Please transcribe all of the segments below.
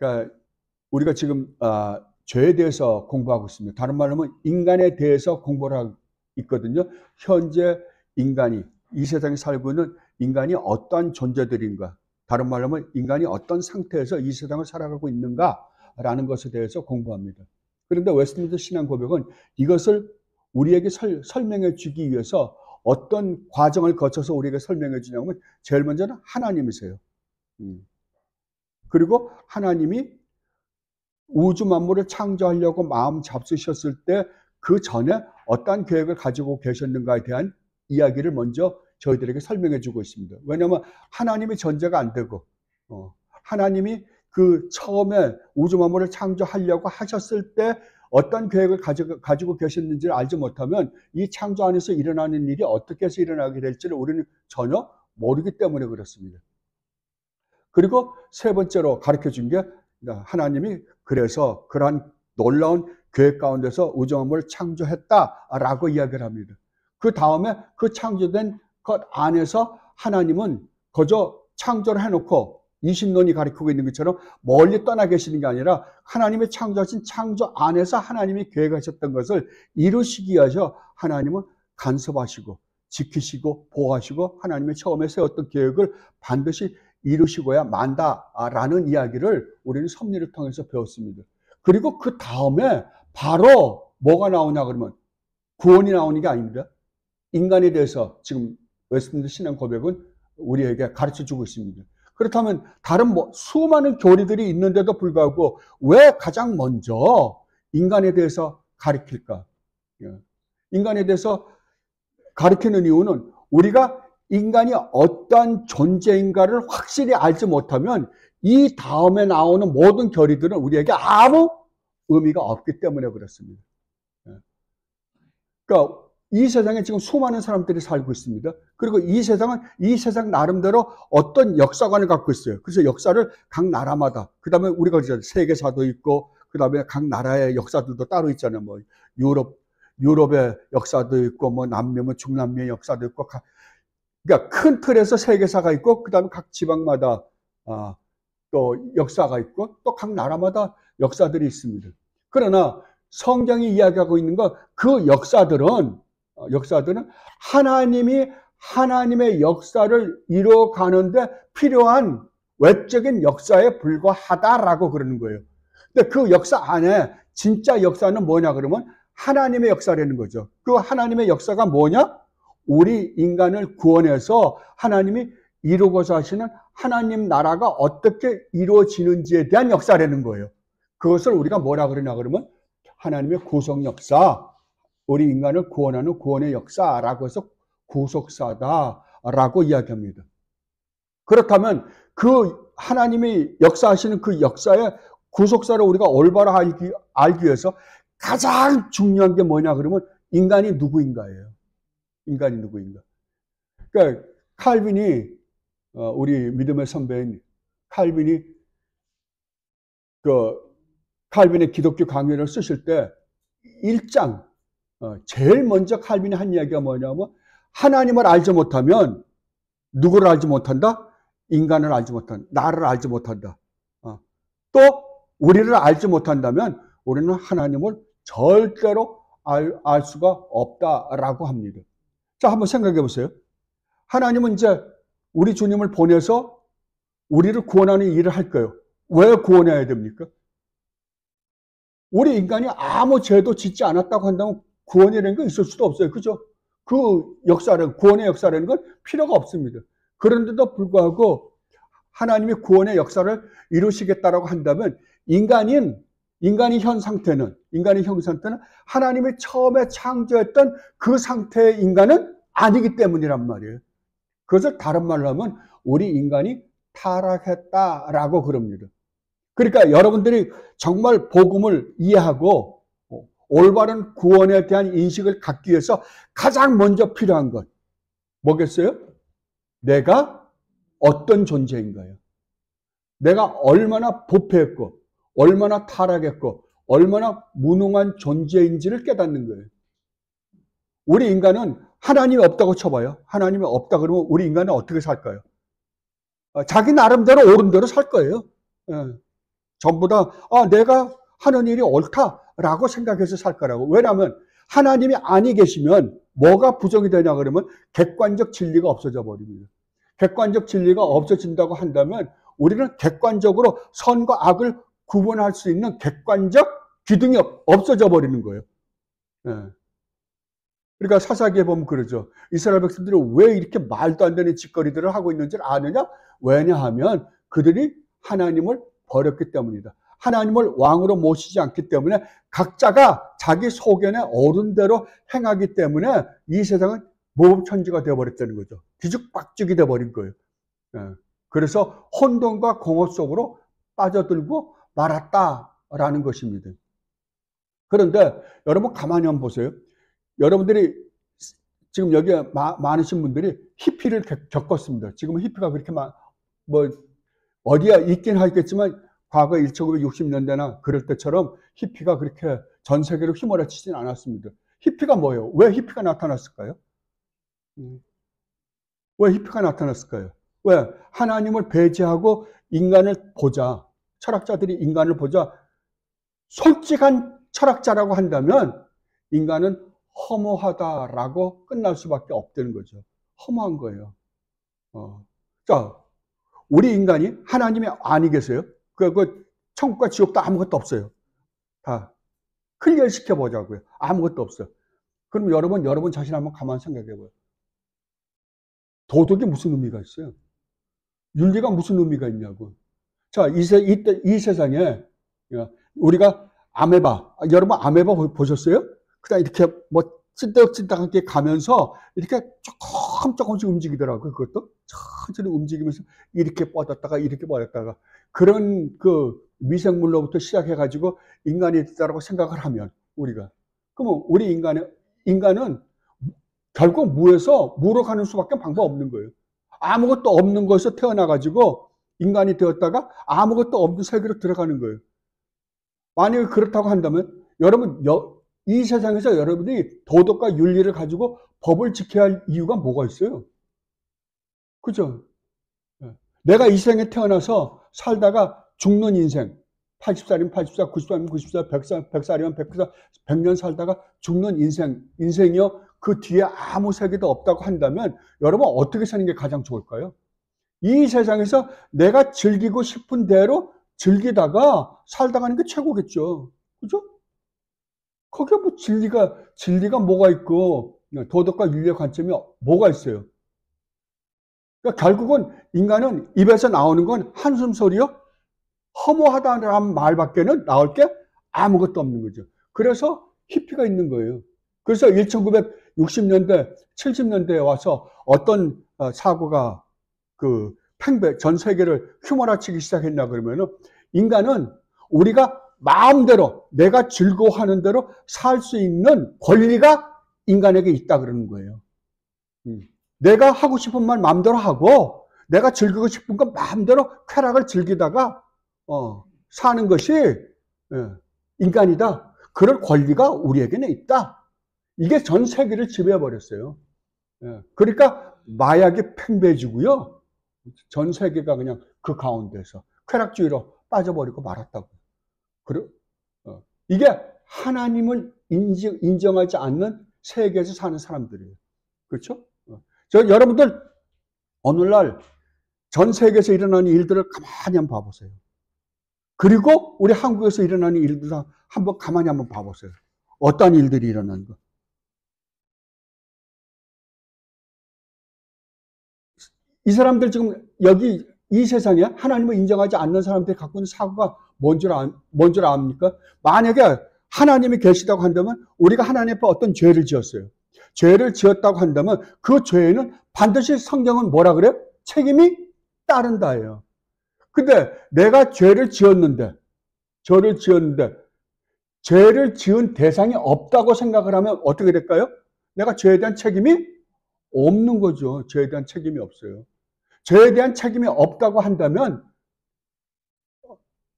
그러니까 우리가 지금 죄에 대해서 공부하고 있습니다. 다른 말로 하면 인간에 대해서 공부를 하고 있거든요. 현재 인간이 이 세상에 살고 있는 인간이 어떠한 존재들인가, 다른 말로 하면 인간이 어떤 상태에서 이 세상을 살아가고 있는가라는 것에 대해서 공부합니다. 그런데 웨스트민스터 신앙 고백은 이것을 우리에게 설명해 주기 위해서 어떤 과정을 거쳐서 우리에게 설명해 주냐면 제일 먼저는 하나님이세요. 그리고 하나님이 우주 만물을 창조하려고 마음 잡수셨을 때 그 전에 어떠한 계획을 가지고 계셨는가에 대한 이야기를 먼저 저희들에게 설명해 주고 있습니다. 왜냐하면 하나님이 전제가 안 되고 하나님이 그 처음에 우주 만물을 창조하려고 하셨을 때 어떤 계획을 가지고 계셨는지를 알지 못하면 이 창조 안에서 일어나는 일이 어떻게 해서 일어나게 될지를 우리는 전혀 모르기 때문에 그렇습니다. 그리고 세 번째로 가르쳐준 게 하나님이 그래서 그러한 놀라운 계획 가운데서 우주 만물을 창조했다라고 이야기를 합니다. 그 다음에 그 창조된 것 안에서 하나님은 그저 창조를 해놓고 20년이 가리키고 있는 것처럼 멀리 떠나 계시는 게 아니라 하나님의 창조하신 창조 안에서 하나님이 계획하셨던 것을 이루시기 위해서 하나님은 간섭하시고 지키시고 보호하시고 하나님의 처음에 세웠던 계획을 반드시 이루시고야 만다라는 이야기를 우리는 섭리를 통해서 배웠습니다. 그리고 그 다음에 바로 뭐가 나오냐 그러면 구원이 나오는 게 아닙니다. 인간에 대해서 지금 웨스트민스터 신앙 고백은 우리에게 가르쳐주고 있습니다. 그렇다면 다른 수많은 교리들이 있는데도 불구하고 왜 가장 먼저 인간에 대해서 가르칠까? 인간에 대해서 가르치는 이유는 우리가 인간이 어떠한 존재인가를 확실히 알지 못하면 이 다음에 나오는 모든 교리들은 우리에게 아무 의미가 없기 때문에 그렇습니다. 그러니까 이 세상에 지금 수많은 사람들이 살고 있습니다. 그리고 이 세상은 이 세상 나름대로 어떤 역사관을 갖고 있어요. 그래서 역사를 각 나라마다, 그 다음에 우리가 세계사도 있고, 그 다음에 각 나라의 역사들도 따로 있잖아요. 뭐 유럽의 역사도 있고, 뭐 남미, 뭐 중남미의 역사도 있고, 그러니까 큰 틀에서 세계사가 있고, 그 다음에 각 지방마다 또 역사가 있고, 또 각 나라마다 역사들이 있습니다. 그러나 성경이 이야기하고 있는 것, 그 역사들은 하나님이 하나님의 역사를 이루어가는데 필요한 외적인 역사에 불과하다라고 그러는 거예요. 근데 그 역사 안에 진짜 역사는 뭐냐 그러면 하나님의 역사라는 거죠. 그 하나님의 역사가 뭐냐? 우리 인간을 구원해서 하나님이 이루고자 하시는 하나님 나라가 어떻게 이루어지는지에 대한 역사라는 거예요. 그것을 우리가 뭐라 그러냐 그러면 하나님의 구속 역사, 우리 인간을 구원하는 구원의 역사라고 해서 구속사다라고 이야기합니다. 그렇다면 그 하나님이 역사하시는 그 역사의 구속사를 우리가 올바로 알기 위해서 가장 중요한 게 뭐냐 그러면 인간이 누구인가예요. 인간이 누구인가. 그러니까 칼빈이 우리 믿음의 선배인 칼빈이 칼빈의 기독교 강의를 쓰실 때 1장 제일 먼저 칼빈이 한 이야기가 뭐냐면 하나님을 알지 못하면 누구를 알지 못한다? 인간을 알지 못한다. 나를 알지 못한다. 또 우리를 알지 못한다면 우리는 하나님을 절대로 알 수가 없다라고 합니다. 자, 한번 생각해 보세요. 하나님은 이제 우리 주님을 보내서 우리를 구원하는 일을 할 거예요. 왜 구원해야 됩니까? 우리 인간이 아무 죄도 짓지 않았다고 한다면 구원이라는 건 있을 수도 없어요. 그죠? 그 역사는, 구원의 역사라는 건 필요가 없습니다. 그런데도 불구하고 하나님이 구원의 역사를 이루시겠다라고 한다면 인간의 현 상태는 하나님이 처음에 창조했던 그 상태의 인간은 아니기 때문이란 말이에요. 그것을 다른 말로 하면 우리 인간이 타락했다라고 그럽니다. 그러니까 여러분들이 정말 복음을 이해하고 올바른 구원에 대한 인식을 갖기 위해서 가장 먼저 필요한 것 뭐겠어요? 내가 어떤 존재인가요? 내가 얼마나 부패했고 얼마나 타락했고 얼마나 무능한 존재인지를 깨닫는 거예요. 우리 인간은 하나님이 없다고 쳐봐요. 하나님이 없다 그러면 우리 인간은 어떻게 살까요? 자기 나름대로 옳은 대로 살 거예요. 전부 다 내가 하는 일이 옳다라고 생각해서 살 거라고. 왜냐하면 하나님이 아니 계시면 뭐가 부정이 되냐 그러면 객관적 진리가 없어져 버립니다. 객관적 진리가 없어진다고 한다면 우리는 객관적으로 선과 악을 구분할 수 있는 객관적 기둥이 없어져 버리는 거예요. 예. 그러니까 사사기에 보면 그러죠. 이스라엘 백성들이 왜 이렇게 말도 안 되는 짓거리들을 하고 있는지를 아느냐? 왜냐하면 그들이 하나님을 버렸기 때문이다. 하나님을 왕으로 모시지 않기 때문에 각자가 자기 소견에 옳은 대로 행하기 때문에 이 세상은 모범천지가 되어버렸다는 거죠. 뒤죽박죽이 되어버린 거예요. 예. 그래서 혼돈과 공허 속으로 빠져들고 말았다라는 것입니다. 그런데 여러분 가만히 한번 보세요. 여러분들이 지금 여기에 많으신 분들이 히피를 겪었습니다. 지금은 히피가 그렇게 어디야 있긴 하겠지만 과거 1960년대나 그럴 때처럼 히피가 그렇게 전 세계로 휘몰아치진 않았습니다. 히피가 뭐예요? 왜 히피가 나타났을까요? 왜 히피가 나타났을까요? 왜? 하나님을 배제하고 인간을 보자. 철학자들이 인간을 보자. 솔직한 철학자라고 한다면 인간은 허무하다라고 끝날 수밖에 없다는 거죠. 허무한 거예요. 자, 우리 인간이 하나님이 아니 계세요? 그 천국과 지옥도 아무것도 없어요. 다 클리어 시켜보자고요. 아무것도 없어요. 그럼 여러분 자신 한번 가만히 생각해봐요. 도덕이 무슨 의미가 있어요? 윤리가 무슨 의미가 있냐고. 자, 이 세상에 우리가 아메바, 여러분 아메바 보셨어요? 그냥 이렇게 찐득찐득하게 가면서 이렇게 조금씩 움직이더라고요. 그것도 천천히 움직이면서 이렇게 뻗었다가 이렇게 뻗었다가 그런 그 미생물로부터 시작해가지고 인간이 있다라고 생각을 하면 그러면 우리 인간은 결국 무로 가는 수밖에 방법 없는 거예요. 아무것도 없는 것에서 태어나가지고 인간이 되었다가 아무것도 없는 세계로 들어가는 거예요. 만약에 그렇다고 한다면 여러분 이 세상에서 여러분이 도덕과 윤리를 가지고 법을 지켜야 할 이유가 뭐가 있어요? 그죠? 내가 이 세상에 태어나서 살다가 죽는 인생 80살이면 80살, 90살이면 90살, 100살이면 100살, 100년 살다가 죽는 인생이요. 그 뒤에 아무 세계도 없다고 한다면 여러분 어떻게 사는 게 가장 좋을까요? 이 세상에서 내가 즐기고 싶은 대로 즐기다가 살다가는 게 최고겠죠. 그죠? 거기에 뭐 진리가 뭐가 있고 도덕과 윤리의 관점이 뭐가 있어요? 그러니까 결국은 인간은 입에서 나오는 건 한숨 소리요. 허무하다는 말밖에는 나올 게 아무것도 없는 거죠. 그래서 히피가 있는 거예요. 그래서 1960년대, 70년대에 와서 어떤 사고가 전 세계를 휘몰아치기 시작했나 그러면은 인간은 우리가 마음대로 내가 즐거워하는 대로 살 수 있는 권리가 인간에게 있다 그러는 거예요. 내가 하고 싶은 말 마음대로 하고 내가 즐기고 싶은 거 마음대로 쾌락을 즐기다가 사는 것이 인간이다. 그럴 권리가 우리에게는 있다. 이게 전 세계를 지배해버렸어요. 그러니까 마약이 팽배해지고요. 전 세계가 그냥 그 가운데서 쾌락주의로 빠져버리고 말았다고. 이게 하나님을 인정하지 않는 세계에서 사는 사람들이에요. 그렇죠? 여러분들 오늘날 전 세계에서 일어나는 일들을 가만히 한번 봐보세요. 그리고 우리 한국에서 일어나는 일들을 한번 가만히 한번 봐보세요. 어떤 일들이 일어나는 거. 이 사람들 지금 여기 이 세상에 하나님을 인정하지 않는 사람들이 갖고 있는 사고가 뭔 줄 압니까? 만약에 하나님이 계시다고 한다면 우리가 하나님 앞에 어떤 죄를 지었어요. 죄를 지었다고 한다면 그 죄에는 반드시 성경은 뭐라 그래요? 책임이 따른다예요. 근데 내가 죄를 지은 대상이 없다고 생각을 하면 어떻게 될까요? 내가 죄에 대한 책임이 없는 거죠. 죄에 대한 책임이 없어요. 죄에 대한 책임이 없다고 한다면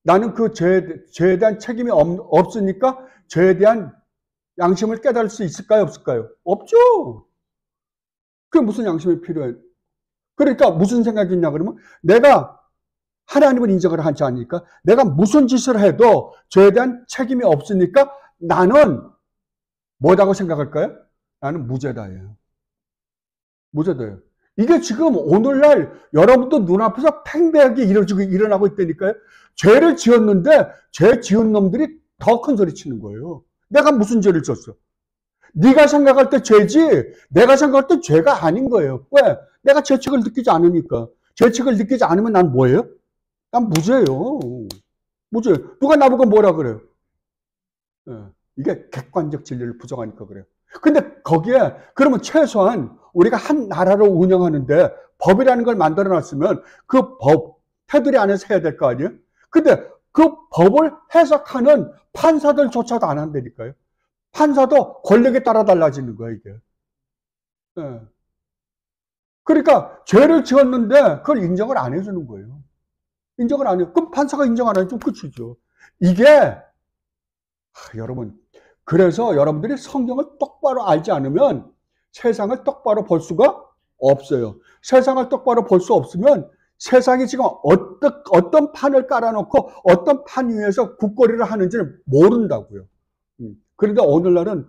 나는 그 죄에 대한 책임이 없으니까 죄에 대한 양심을 깨달을 수 있을까요? 없을까요? 없죠. 그게 무슨 양심이 필요해요? 그러니까 무슨 생각이 있냐 그러면 내가 하나님을 인정을 하지 않으니까 내가 무슨 짓을 해도 죄에 대한 책임이 없으니까 나는 뭐라고 생각할까요? 나는 무죄다예요. 무죄다예요. 이게 지금 오늘날 여러분도 눈앞에서 팽배하게 일어나고 있다니까요. 죄를 지었는데 죄 지은 놈들이 더 큰 소리 치는 거예요. 내가 무슨 죄를 졌어? 네가 생각할 때 죄지 내가 생각할 때 죄가 아닌 거예요. 왜? 내가 죄책을 느끼지 않으니까. 죄책을 느끼지 않으면 난 뭐예요? 난 무죄예요. 무죄. 누가 나보고 뭐라 그래요? 이게 객관적 진리를 부정하니까 그래요. 근데 거기에 그러면 최소한 우리가 한 나라를 운영하는데 법이라는 걸 만들어 놨으면 그 법 테두리 안에서 해야 될 거 아니에요? 근데 그 법을 해석하는 판사들조차도 안 한다니까요. 판사도 권력에 따라 달라지는 거예요, 이게. 그러니까 죄를 지었는데 그걸 인정을 안 해주는 거예요. 인정을 안 해요. 그럼 판사가 인정 안 해주면 끝이죠. 이게 여러분, 그래서 여러분들이 성경을 똑바로 알지 않으면 세상을 똑바로 볼 수가 없어요. 세상을 똑바로 볼 수 없으면 세상이 지금 어떤 판을 깔아놓고 어떤 판 위에서 국거리를 하는지를 모른다고요. 그런데 오늘날은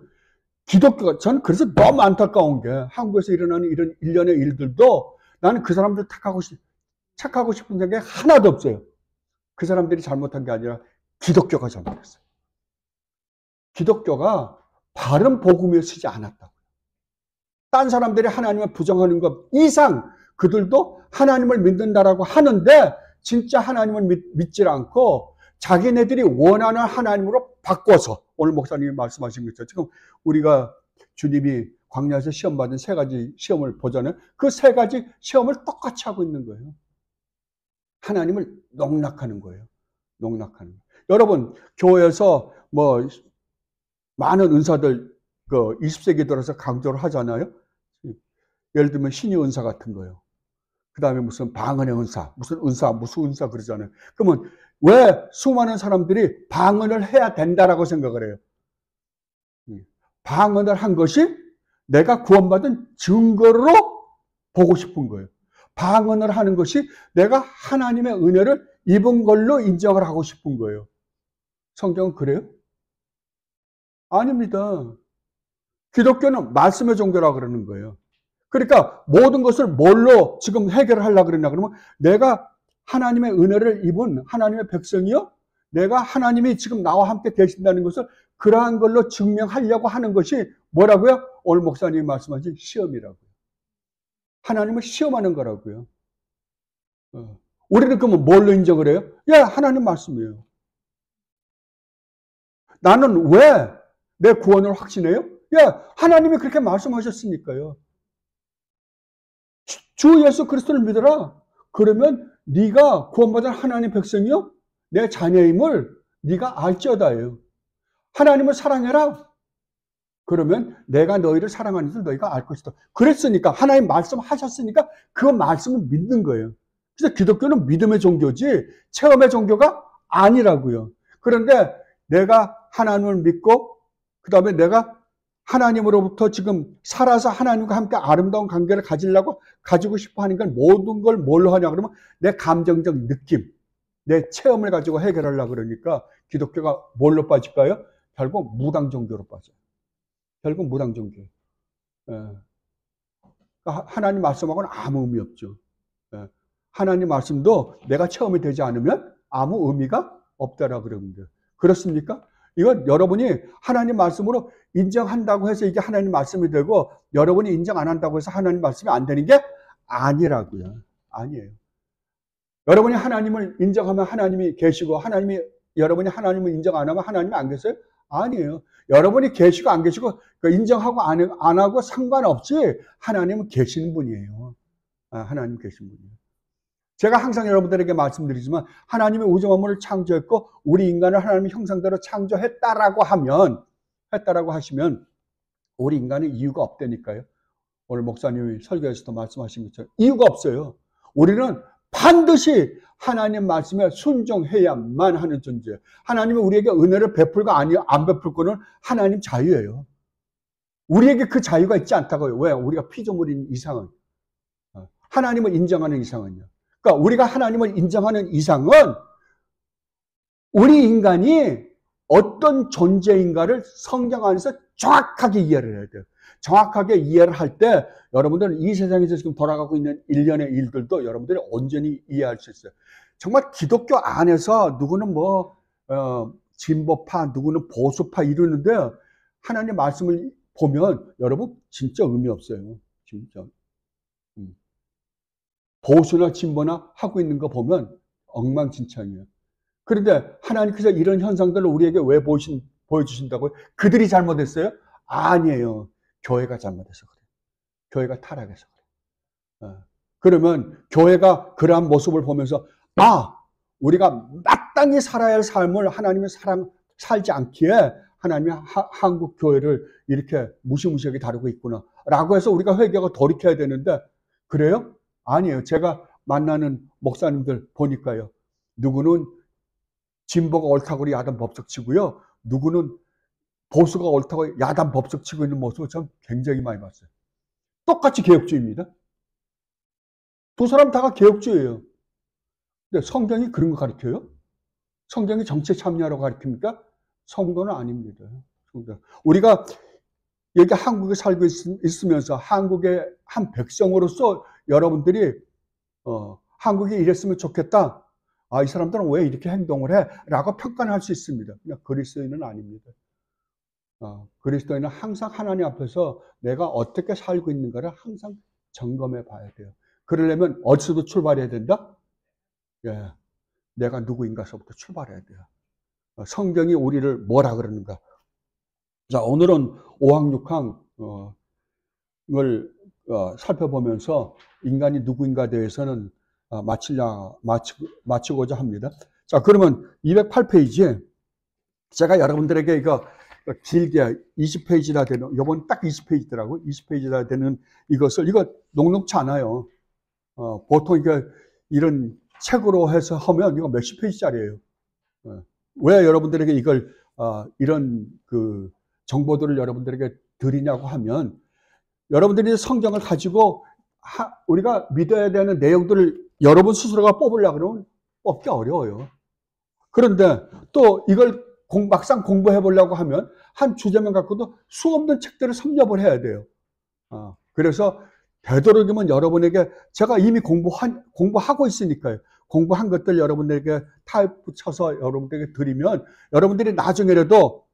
기독교가, 저는 그래서 너무 안타까운 게 한국에서 일어나는 이런 일련의 일들도 나는 그 사람들 착하고 싶은 생각이 하나도 없어요. 그 사람들이 잘못한 게 아니라 기독교가 잘못했어요. 기독교가 바른 복음에 쓰지 않았다고요. 딴 사람들이 하나님을 부정하는 것 이상 그들도 하나님을 믿는다라고 하는데 진짜 하나님을 믿질 않고 자기네들이 원하는 하나님으로 바꿔서 오늘 목사님이 말씀하신 것처럼 지금 우리가 주님이 광야에서 시험 받은 3가지 시험을 보잖아요. 그 3가지 시험을 똑같이 하고 있는 거예요. 하나님을 농락하는 거예요. 농락하는 거예요. 여러분 교회에서 뭐 많은 은사들 20세기 들어서 강조를 하잖아요. 예를 들면 신유 은사 같은 거예요. 그 다음에 무슨 방언의 은사, 무슨 은사 그러잖아요. 그러면 왜 수많은 사람들이 방언을 해야 된다라고 생각을 해요? 방언을 한 것이 내가 구원받은 증거로 보고 싶은 거예요. 방언을 하는 것이 내가 하나님의 은혜를 입은 걸로 인정을 하고 싶은 거예요. 성경은 그래요? 아닙니다. 기독교는 말씀의 종교라고 그러는 거예요. 그러니까 모든 것을 뭘로 지금 해결하려고 그러냐 그러면 내가 하나님의 은혜를 입은 하나님의 백성이요. 내가 하나님이 지금 나와 함께 계신다는 것을 그러한 걸로 증명하려고 하는 것이 뭐라고요? 오늘 목사님이 말씀하신 시험이라고요. 하나님을 시험하는 거라고요. 우리는 그러면 뭘로 인정을 해요? 하나님 말씀이에요. 나는 왜 내 구원을 확신해요? 하나님이 그렇게 말씀하셨으니까요. 주 예수 그리스도를 믿어라. 그러면 네가 구원받은 하나님 백성이요? 내 자녀임을 네가 알지어다예요. 하나님을 사랑해라. 그러면 내가 너희를 사랑하는 줄 너희가 알 것이다. 그랬으니까 하나님 말씀하셨으니까 그 말씀을 믿는 거예요. 그래서 기독교는 믿음의 종교지 체험의 종교가 아니라고요. 그런데 내가 하나님을 믿고 그 다음에 내가 하나님으로부터 지금 살아서 하나님과 함께 아름다운 관계를 가지고 싶어 하는 건 모든 걸 뭘로 하냐 그러면 내 감정적 느낌, 내 체험을 가지고 해결하려고 그러니까 기독교가 뭘로 빠질까요? 결국 무당 종교로 빠져요. 결국 무당 종교. 하나님 말씀하고는 아무 의미 없죠. 하나님 말씀도 내가 체험이 되지 않으면 아무 의미가 없다라고 그러는데 그렇습니까? 이건 여러분이 하나님 말씀으로 인정한다고 해서 이게 하나님 말씀이 되고 여러분이 인정 안 한다고 해서 하나님 말씀이 안 되는 게 아니라고요. 아니에요. 여러분이 하나님을 인정하면 하나님이 계시고 여러분이 하나님을 인정 안 하면 하나님이 안 계세요? 아니에요. 여러분이 계시고 안 계시고 인정하고 안 하고 상관없이 하나님은 계시는 분이에요. 하나님 계신 분이에요. 제가 항상 여러분들에게 말씀드리지만 하나님의 우주 만물을 창조했고 우리 인간을 하나님의 형상대로 창조했다라고 하시면 우리 인간은 이유가 없다니까요. 오늘 목사님이 설교에서도 말씀하신 것처럼 이유가 없어요. 우리는 반드시 하나님 말씀에 순종해야만 하는 존재예요. 하나님은 우리에게 은혜를 베풀고 안 베풀 거는 하나님 자유예요. 우리에게 그 자유가 있지 않다고요. 왜? 우리가 피조물인 이상은. 하나님을 인정하는 이상은요. 그러니까 우리가 하나님을 인정하는 이상은 우리 인간이 어떤 존재인가를 성경 안에서 정확하게 이해를 해야 돼요. 정확하게 이해를 할 때 여러분들은 이 세상에서 지금 돌아가고 있는 일련의 일들도 여러분들이 온전히 이해할 수 있어요. 정말 기독교 안에서 누구는 진보파, 누구는 보수파 이러는데 하나님의 말씀을 보면 여러분 진짜 의미 없어요. 진짜. 보수나 진보나 하고 있는 거 보면 엉망진창이에요. 그런데 하나님께서 이런 현상들을 우리에게 왜 보여주신다고요? 그들이 잘못했어요? 아니에요. 교회가 잘못해서 그래요. 교회가 타락해서 그래요. 그러면 교회가 그러한 모습을 보면서 우리가 마땅히 살아야 할 삶을 하나님의 살지 않기에 하나님이 한국 교회를 이렇게 무시무시하게 다루고 있구나 라고 해서 우리가 회개하고 돌이켜야 되는데 그래요? 아니에요. 제가 만나는 목사님들 보니까요. 누구는 진보가 옳다고 야단 법석 치고요. 누구는 보수가 옳다고 야단 법석 치고 있는 모습을 전 굉장히 많이 봤어요. 똑같이 개혁주의입니다. 두 사람 다가 개혁주의예요. 근데 성경이 그런 거 가르쳐요? 성경이 정치에 참여하라고 가르칩니까? 성도는 아닙니다. 우리가 여기 한국에 살고 있으면서 한국의 한 백성으로서 여러분들이 한국이 이랬으면 좋겠다. 이 사람들은 왜 이렇게 행동을 해? 라고 평가를 할 수 있습니다. 그냥 그리스도인은 아닙니다. 그리스도인은 항상 하나님 앞에서 내가 어떻게 살고 있는가를 항상 점검해 봐야 돼요. 그러려면 어디서도 출발해야 된다? 예, 내가 누구인가서부터 출발해야 돼요. 성경이 우리를 뭐라 그러는가? 자, 오늘은 5항 6항을 살펴보면서 인간이 누구인가에 대해서는 마치고자 합니다. 자, 그러면 208페이지에 제가 여러분들에게 이거 길게 20페이지나 되는, 이번 딱 20페이지더라고요. 20페이지나 되는 이거 녹록치 않아요. 보통 이런 책으로 해서 하면 이거 몇십 페이지짜리예요. 왜 여러분들에게 이걸, 이런 정보들을 여러분들에게 드리냐고 하면 여러분들이 성경을 가지고 우리가 믿어야 되는 내용들을 여러분 스스로가 뽑으려고 그러면 뽑기 어려워요. 그런데 또 이걸 막상 공부해 보려고 하면 한 주제만 갖고도 수없는 책들을 섭렵을 해야 돼요. 그래서 되도록이면 여러분에게 제가 이미 공부하고 있으니까요. 공부한 것들 여러분들에게 타입 쳐서 여러분들에게 드리면 여러분들이 나중에라도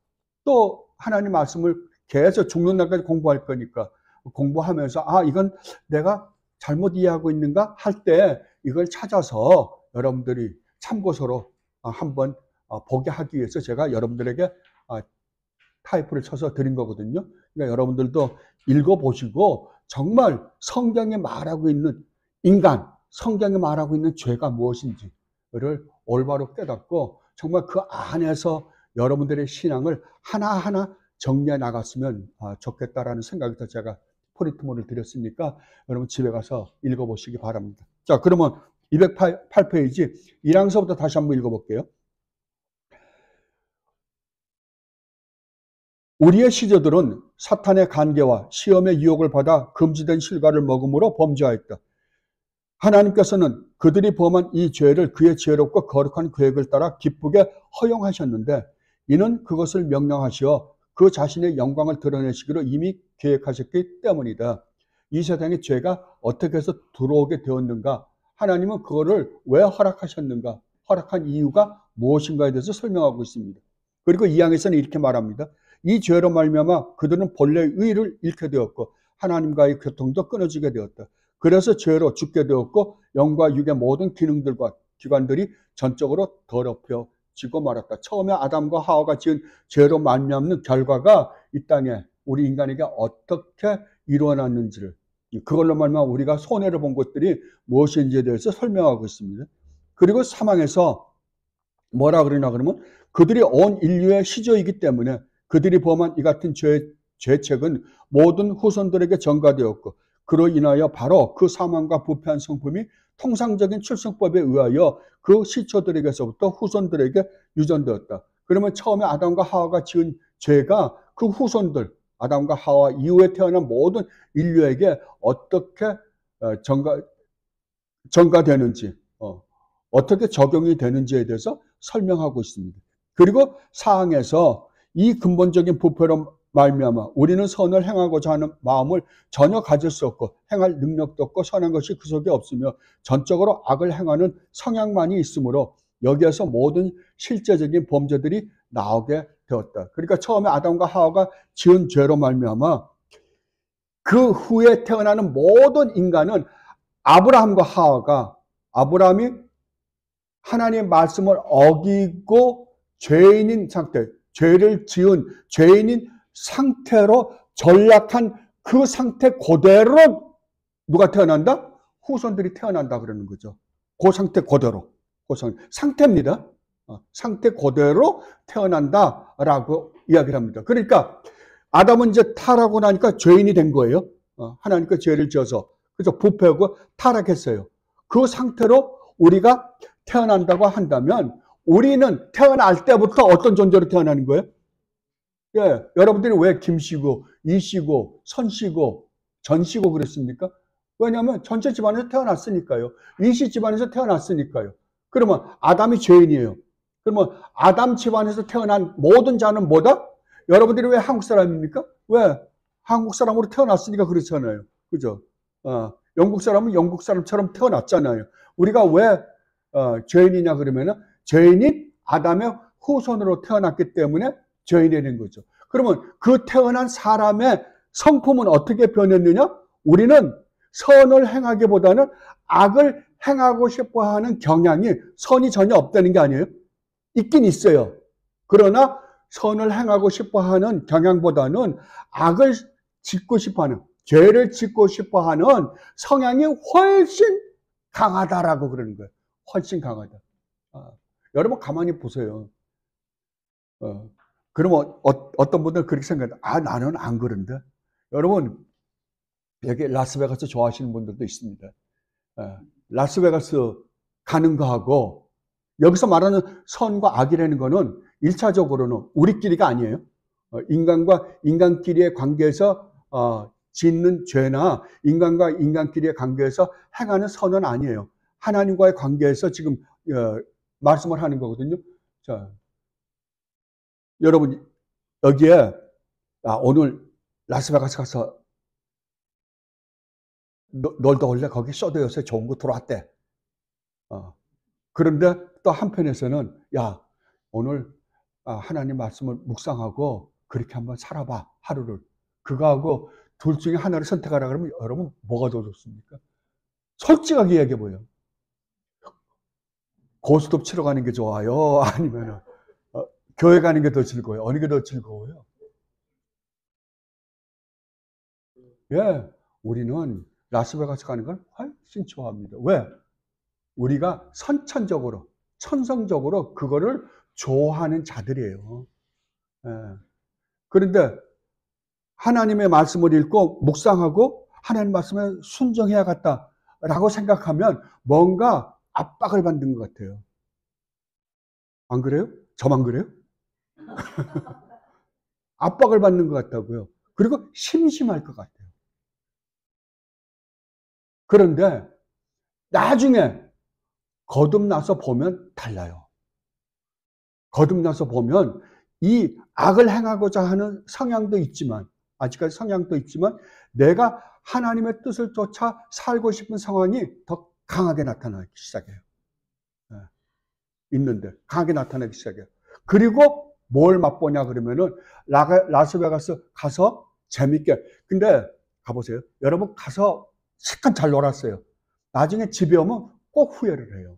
또 하나님 말씀을 계속 죽는 날까지 공부할 거니까 공부하면서 이건 내가 잘못 이해하고 있는가 할 때 이걸 찾아서 여러분들이 참고서로 한번 보게 하기 위해서 제가 여러분들에게 타이프를 쳐서 드린 거거든요. 그러니까 여러분들도 읽어보시고 정말 성경에 말하고 있는 인간, 성경에 말하고 있는 죄가 무엇인지를 올바로 깨닫고 정말 그 안에서 여러분들의 신앙을 하나하나 정리해 나갔으면 좋겠다라는 생각이 더 제가 포리트모를 드렸으니까 여러분 집에 가서 읽어보시기 바랍니다. 자, 그러면 208페이지 1항서부터 다시 한번 읽어볼게요. 우리의 시조들은 사탄의 간계와 시험의 유혹을 받아 금지된 실과를 먹음으로 범죄하였다. 하나님께서는 그들이 범한 이 죄를 그의 지혜롭고 거룩한 계획을 따라 기쁘게 허용하셨는데 이는 그것을 명령하시어 그 자신의 영광을 드러내시기로 이미 계획하셨기 때문이다. 이 세상에 죄가 어떻게 해서 들어오게 되었는가? 하나님은 그거를 왜 허락하셨는가? 허락한 이유가 무엇인가에 대해서 설명하고 있습니다. 그리고 이 항에서는 이렇게 말합니다. 이 죄로 말미암아 그들은 본래의 의를 잃게 되었고 하나님과의 교통도 끊어지게 되었다. 그래서 죄로 죽게 되었고 영과 육의 모든 기능들과 기관들이 전적으로 더럽혀지고 말았다. 처음에 아담과 하와가 지은 죄로 말미암는 결과가 이 땅에 우리 인간에게 어떻게 일어났는지를 그걸로 말미암아 우리가 손해를 본 것들이 무엇인지에 대해서 설명하고 있습니다. 그리고 사망에서 뭐라 그러냐 그러면 그들이 온 인류의 시조이기 때문에 그들이 범한 이 같은 죄책은 모든 후손들에게 전가되었고 그로 인하여 바로 그 사망과 부패한 성품이 통상적인 출생법에 의하여 그 시초들에게서부터 후손들에게 유전되었다. 그러면 처음에 아담과 하와가 지은 죄가 그 후손들, 아담과 하와 이후에 태어난 모든 인류에게 어떻게 전가되는지 어떻게 적용이 되는지에 대해서 설명하고 있습니다. 그리고 사항에서 이 근본적인 부패로 말미암아 우리는 선을 행하고자 하는 마음을 전혀 가질 수 없고 행할 능력도 없고 선한 것이 그 속에 없으며 전적으로 악을 행하는 성향만이 있으므로 여기에서 모든 실제적인 범죄들이 나오게 되었다. 그러니까 처음에 아담과 하와가 지은 죄로 말미암아 그 후에 태어나는 모든 인간은 아브라함과 하와가 아브라함이 하나님의 말씀을 어기고 죄인인 상태, 죄를 지은 죄인인 상태로 전락한 그 상태 그대로 누가 태어난다? 후손들이 태어난다 그러는 거죠. 그 상태 그대로. 그 상태입니다. 상태 그대로 태어난다라고 이야기를 합니다. 그러니까 아담은 이제 타락하고 나니까 죄인이 된 거예요. 하나님께 죄를 지어서. 그래서 부패하고 타락했어요. 그 상태로 우리가 태어난다고 한다면 우리는 태어날 때부터 어떤 존재로 태어나는 거예요? 예, 여러분들이 왜 김씨고 이씨고 선씨고 전씨고 그랬습니까? 왜냐하면 전체 집안에서 태어났으니까요. 이씨 집안에서 태어났으니까요. 그러면 아담이 죄인이에요. 그러면 아담 집안에서 태어난 모든 자는 뭐다? 여러분들이 왜 한국 사람입니까? 왜? 한국 사람으로 태어났으니까 그렇잖아요. 그죠? 영국 사람은 영국 사람처럼 태어났잖아요. 우리가 왜 죄인이냐 그러면은 죄인이 아담의 후손으로 태어났기 때문에 죄인이 되는 거죠. 그러면 그 태어난 사람의 성품은 어떻게 변했느냐? 우리는 선을 행하기보다는 악을 행하고 싶어 하는 경향이 선이 전혀 없다는 게 아니에요. 있긴 있어요. 그러나 선을 행하고 싶어 하는 경향보다는 악을 짓고 싶어 하는, 죄를 짓고 싶어 하는 성향이 훨씬 강하다라고 그러는 거예요. 훨씬 강하다. 여러분 가만히 보세요. 그러면 어떤 분들은 그렇게 생각해요. 나는 안 그런데. 여러분 여기 라스베가스 좋아하시는 분들도 있습니다. 라스베가스 가는 거하고 여기서 말하는 선과 악이라는 거는 1차적으로는 우리끼리가 아니에요. 인간과 인간끼리의 관계에서 짓는 죄나 인간과 인간끼리의 관계에서 행하는 선은 아니에요. 하나님과의 관계에서 지금 말씀을 하는 거거든요. 자, 여러분 여기에 오늘 라스베가스 가서 놀다 올래? 거기 쇼도 요새 좋은 거 들어왔대. 그런데 또 한편에서는 오늘 하나님 말씀을 묵상하고 그렇게 한번 살아봐 하루를. 그거하고 둘 중에 하나를 선택하라 그러면 여러분 뭐가 더 좋습니까? 솔직하게 얘기해 보여요. 고스톱 치러 가는 게 좋아요? 아니면 교회 가는 게 더 즐거워요? 어느 게 더 즐거워요? 예, 우리는 라스베가스 가는 걸 훨씬 좋아합니다. 왜? 우리가 선천적으로, 천성적으로 그거를 좋아하는 자들이에요. 예. 그런데 하나님의 말씀을 읽고 묵상하고 하나님 말씀에 순종해야겠다라고 생각하면 뭔가 압박을 받는 것 같아요. 안 그래요? 저만 그래요? 압박을 받는 것 같다고요. 그리고 심심할 것 같아요. 그런데 나중에 거듭나서 보면 달라요. 거듭나서 보면 이 악을 행하고자 하는 성향도 있지만, 아직까지 성향도 있지만, 내가 하나님의 뜻을 쫓아 살고 싶은 상황이 더 강하게 나타나기 시작해요. 있는데, 강하게 나타나기 시작해요. 그리고 뭘 맛보냐 그러면은, 라스베가스 가서 재밌게, 근데 가보세요. 여러분 가서 실컷 잘 놀았어요. 나중에 집에 오면 꼭 후회를 해요.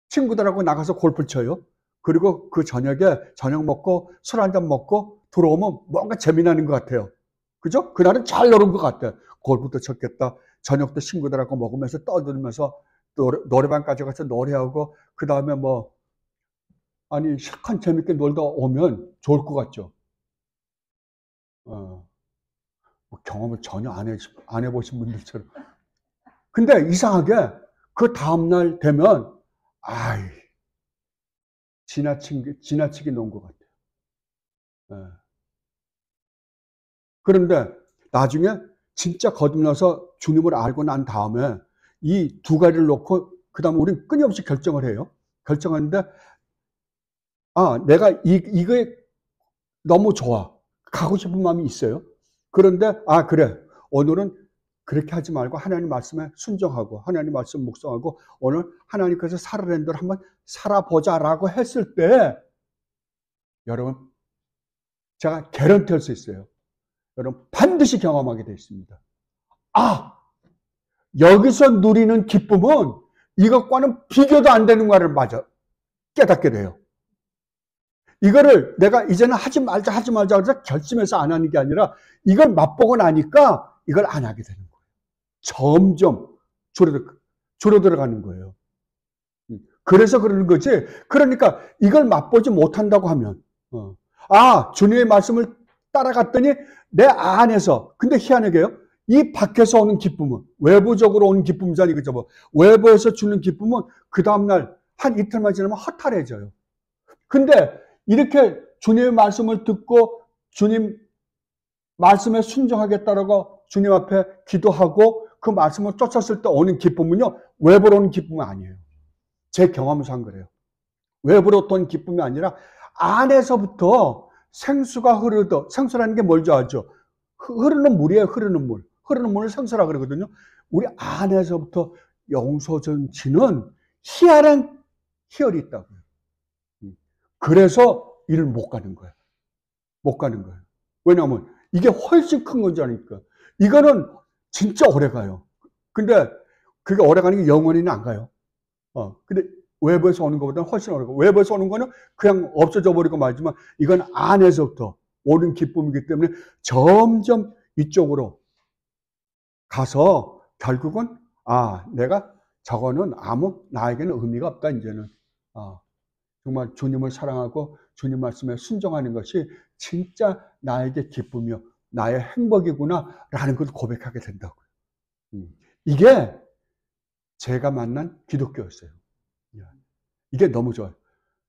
친구들하고 나가서 골프 쳐요. 그리고 그 저녁에 저녁 먹고 술 한잔 먹고 들어오면 뭔가 재미나는 것 같아요. 그죠? 그날은 잘 놀은 것 같아. 골프도 쳤겠다. 저녁도 친구들하고 먹으면서 떠들면서 노래방까지 가서 노래하고 그 다음에 실컷 재밌게 놀다 오면 좋을 것 같죠. 경험을 전혀 안 해보신 분들처럼. 근데 이상하게 그 다음날 되면 지나치게 논 것 같아요. 그런데 나중에 진짜 거듭나서 주님을 알고 난 다음에 이 두 가지를 놓고 그 다음에 우리는 끊임없이 결정을 해요. 결정하는데, 내가 이거에 너무 좋아. 가고 싶은 마음이 있어요. 그런데, 그래. 오늘은 그렇게 하지 말고 하나님 말씀에 순종하고 하나님 말씀 묵상하고 오늘 하나님께서 살아낸 대로 한번 살아보자라고 했을 때, 여러분, 제가 개런티 할 수 있어요. 여러분, 반드시 경험하게 되어 있습니다. 여기서 누리는 기쁨은 이것과는 비교도 안 되는 거를 맞아 깨닫게 돼요. 이거를 내가 이제는 하지 말자 해서 결심해서 안 하는 게 아니라 이걸 맛보고 나니까 이걸 안 하게 되는 거예요. 점점 줄어들어가는 거예요. 그래서 그러는 거지. 그러니까 이걸 맛보지 못한다고 하면 주님의 말씀을 따라갔더니 내 안에서, 근데 희한하게요, 이 밖에서 오는 기쁨은, 외부적으로 오는 기쁨이잖아요. 그죠? 외부에서 주는 기쁨은 그 다음날 한 이틀만 지나면 허탈해져요. 근데 이렇게 주님의 말씀을 듣고 주님 말씀에 순종하겠다라고 주님 앞에 기도하고 그 말씀을 쫓았을 때 오는 기쁨은요, 외부로 오는 기쁨은 아니에요. 제 경험상 그래요. 외부로 오는 기쁨이 아니라 안에서부터 생수가 생수라는 게 뭘 좋아하죠? 흐르는 물이에요. 흐르는 물. 흐르는 물을 생수라 그러거든요. 우리 안에서부터 용서전치는 희한한 희열이 있다고요. 그래서 일을 못 가는 거예요. 못 가는 거예요. 왜냐하면 이게 훨씬 큰 거니까. 이거는 진짜 오래 가요. 근데 그게 오래 가는 게 영원히는 안 가요. 근데 외부에서 오는 것보다는 훨씬 오래 가요. 외부에서 오는 거는 그냥 없어져 버리고 말지만 이건 안에서부터 오는 기쁨이기 때문에 점점 이쪽으로 가서 결국은 내가 저거는 나에게는 의미가 없다. 이제는 정말 주님을 사랑하고 주님 말씀에 순종하는 것이 진짜 나에게 기쁨이요 나의 행복이구나 라는 걸 고백하게 된다고요. 이게 제가 만난 기독교였어요. 이게 너무 좋아요.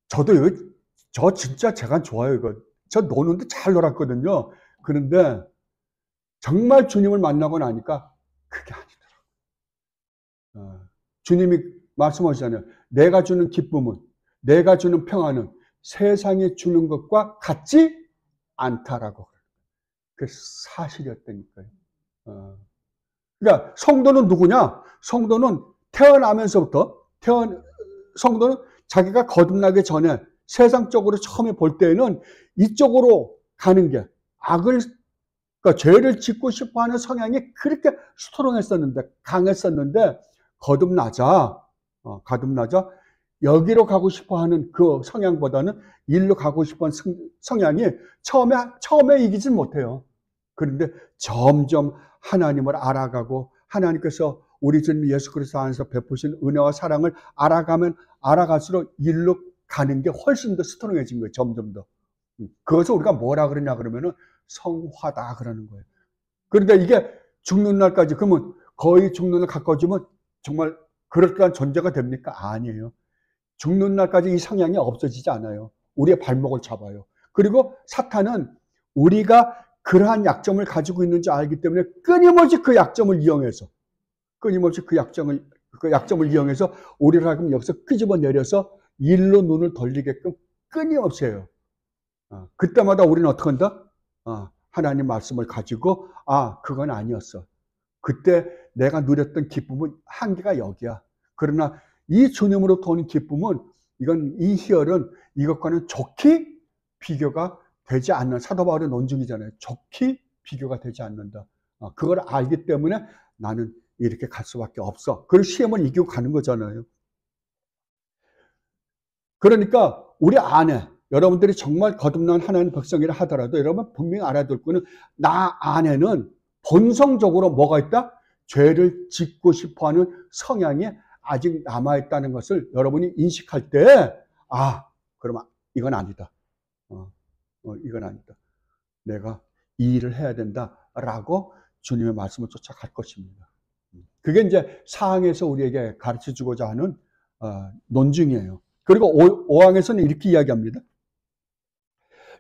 저 진짜 제가 좋아요. 이거 저 노는데 잘 놀았거든요. 그런데 정말 주님을 만나고 나니까 그게 아니더라고요. 주님이 말씀하시잖아요. 내가 주는 기쁨은, 내가 주는 평안은 세상에 주는 것과 같지 않다라고. 그게 사실이었다니까요. 그러니까 성도는 누구냐? 성도는 태어나면서부터 성도는 자기가 거듭나기 전에 세상적으로 처음에 볼 때에는 이쪽으로 가는 게 그러니까 죄를 짓고 싶어하는 성향이 그렇게 스트롱했었는데, 강했었는데 거듭나자 여기로 가고 싶어하는 그 성향보다는 일로 가고 싶어하는 성향이 처음에 이기진 못해요. 그런데 점점 하나님을 알아가고 하나님께서 우리 주님 예수 그리스도 안에서 베푸신 은혜와 사랑을 알아갈수록 일로 가는 게 훨씬 더 스트롱해진 거예요. 점점 더. 그것을 우리가 뭐라 그러냐 그러면은 성화다 그러는 거예요. 그런데 이게 죽는 날까지, 그러면 거의 죽는 날 가까워지면 정말 그럴듯한 존재가 됩니까? 아니에요. 죽는 날까지 이 성향이 없어지지 않아요. 우리의 발목을 잡아요. 그리고 사탄은 우리가 그러한 약점을 가지고 있는지 알기 때문에 끊임없이 그 약점을 이용해서 우리를 하여금 여기서 끄집어내려서 일로 눈을 돌리게끔 끊임없이 해요. 그때마다 우리는 어떻게 한다? 하나님 말씀을 가지고 그건 아니었어. 그때 내가 누렸던 기쁨은 한계가 여기야. 그러나 이 주님으로부터 오는 기쁨은 이 희열은 이것과는 좋게 비교가 되지 않는, 사도 바울의 논증이잖아요. 좋게 비교가 되지 않는다. 그걸 알기 때문에 나는 이렇게 갈 수밖에 없어. 그걸 시험을 이기고 가는 거잖아요. 그러니까 우리 안에 여러분들이 정말 거듭난 하나님 백성이라 하더라도 여러분 분명히 알아야 될 거는 나 안에는 본성적으로 뭐가 있다? 죄를 짓고 싶어하는 성향이 아직 남아있다는 것을 여러분이 인식할 때 그러면 이건 아니다. 이건 아니다. 내가 이 일을 해야 된다라고 주님의 말씀을 쫓아갈 것입니다. 그게 이제 사항에서 우리에게 가르쳐주고자 하는 논증이에요. 그리고 5항에서는 이렇게 이야기합니다.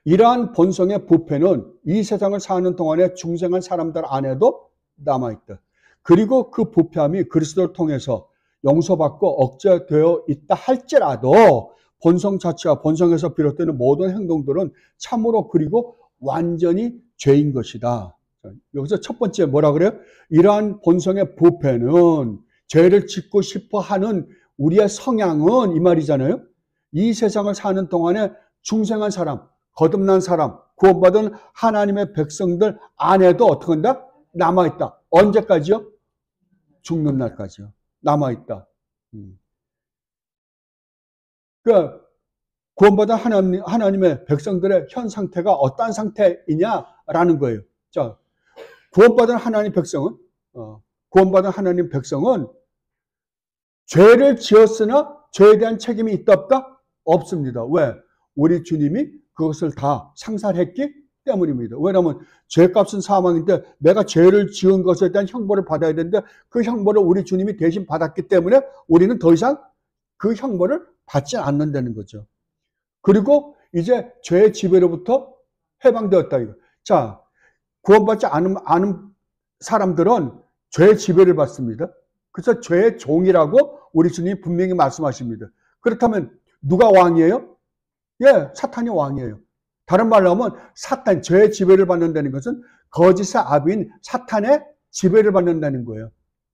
이러한 본성의 부패는 이 세상을 사는 동안에 중생한 사람들 안에도 남아있다. 그리고 그 부패함이 그리스도를 통해서 용서받고 억제되어 있다 할지라도 본성 자체와 본성에서 비롯되는 모든 행동들은 참으로 그리고 완전히 죄인 것이다. 여기서 첫 번째 뭐라 그래요? 이러한 본성의 부패는 죄를 짓고 싶어 하는 우리의 성향은 이 말이잖아요. 이 세상을 사는 동안에 중생한 사람, 거듭난 사람, 구원받은 하나님의 백성들 안에도 어떻게 한다? 남아있다. 언제까지요? 죽는 날까지요. 남아있다. 그러니까 구원받은 하나님의 백성들의 현 상태가 어떠한 상태이냐라는 거예요. 자, 구원받은 하나님 백성은 구원받은 하나님 백성은 죄를 지었으나 죄에 대한 책임이 있다 없다? 없습니다. 왜? 우리 주님이 그것을 다 상살했기 때문입니다. 왜냐하면 죄값은 사망인데 내가 죄를 지은 것에 대한 형벌을 받아야 되는데 그 형벌을 우리 주님이 대신 받았기 때문에 우리는 더 이상 그 형벌을 받지 않는다는 거죠. 그리고 이제 죄의 지배로부터 해방되었다 이거. 자, 구원받지 않은 사람들은 죄의 지배를 받습니다. 그래서 죄의 종이라고 우리 주님이 분명히 말씀하십니다. 그렇다면 누가 왕이에요? 예, 사탄이 왕이에요. 다른 말로 하면 사탄, 죄의 지배를 받는다는 것은 거짓의 아비인 사탄의 지배를 받는다는 거예요.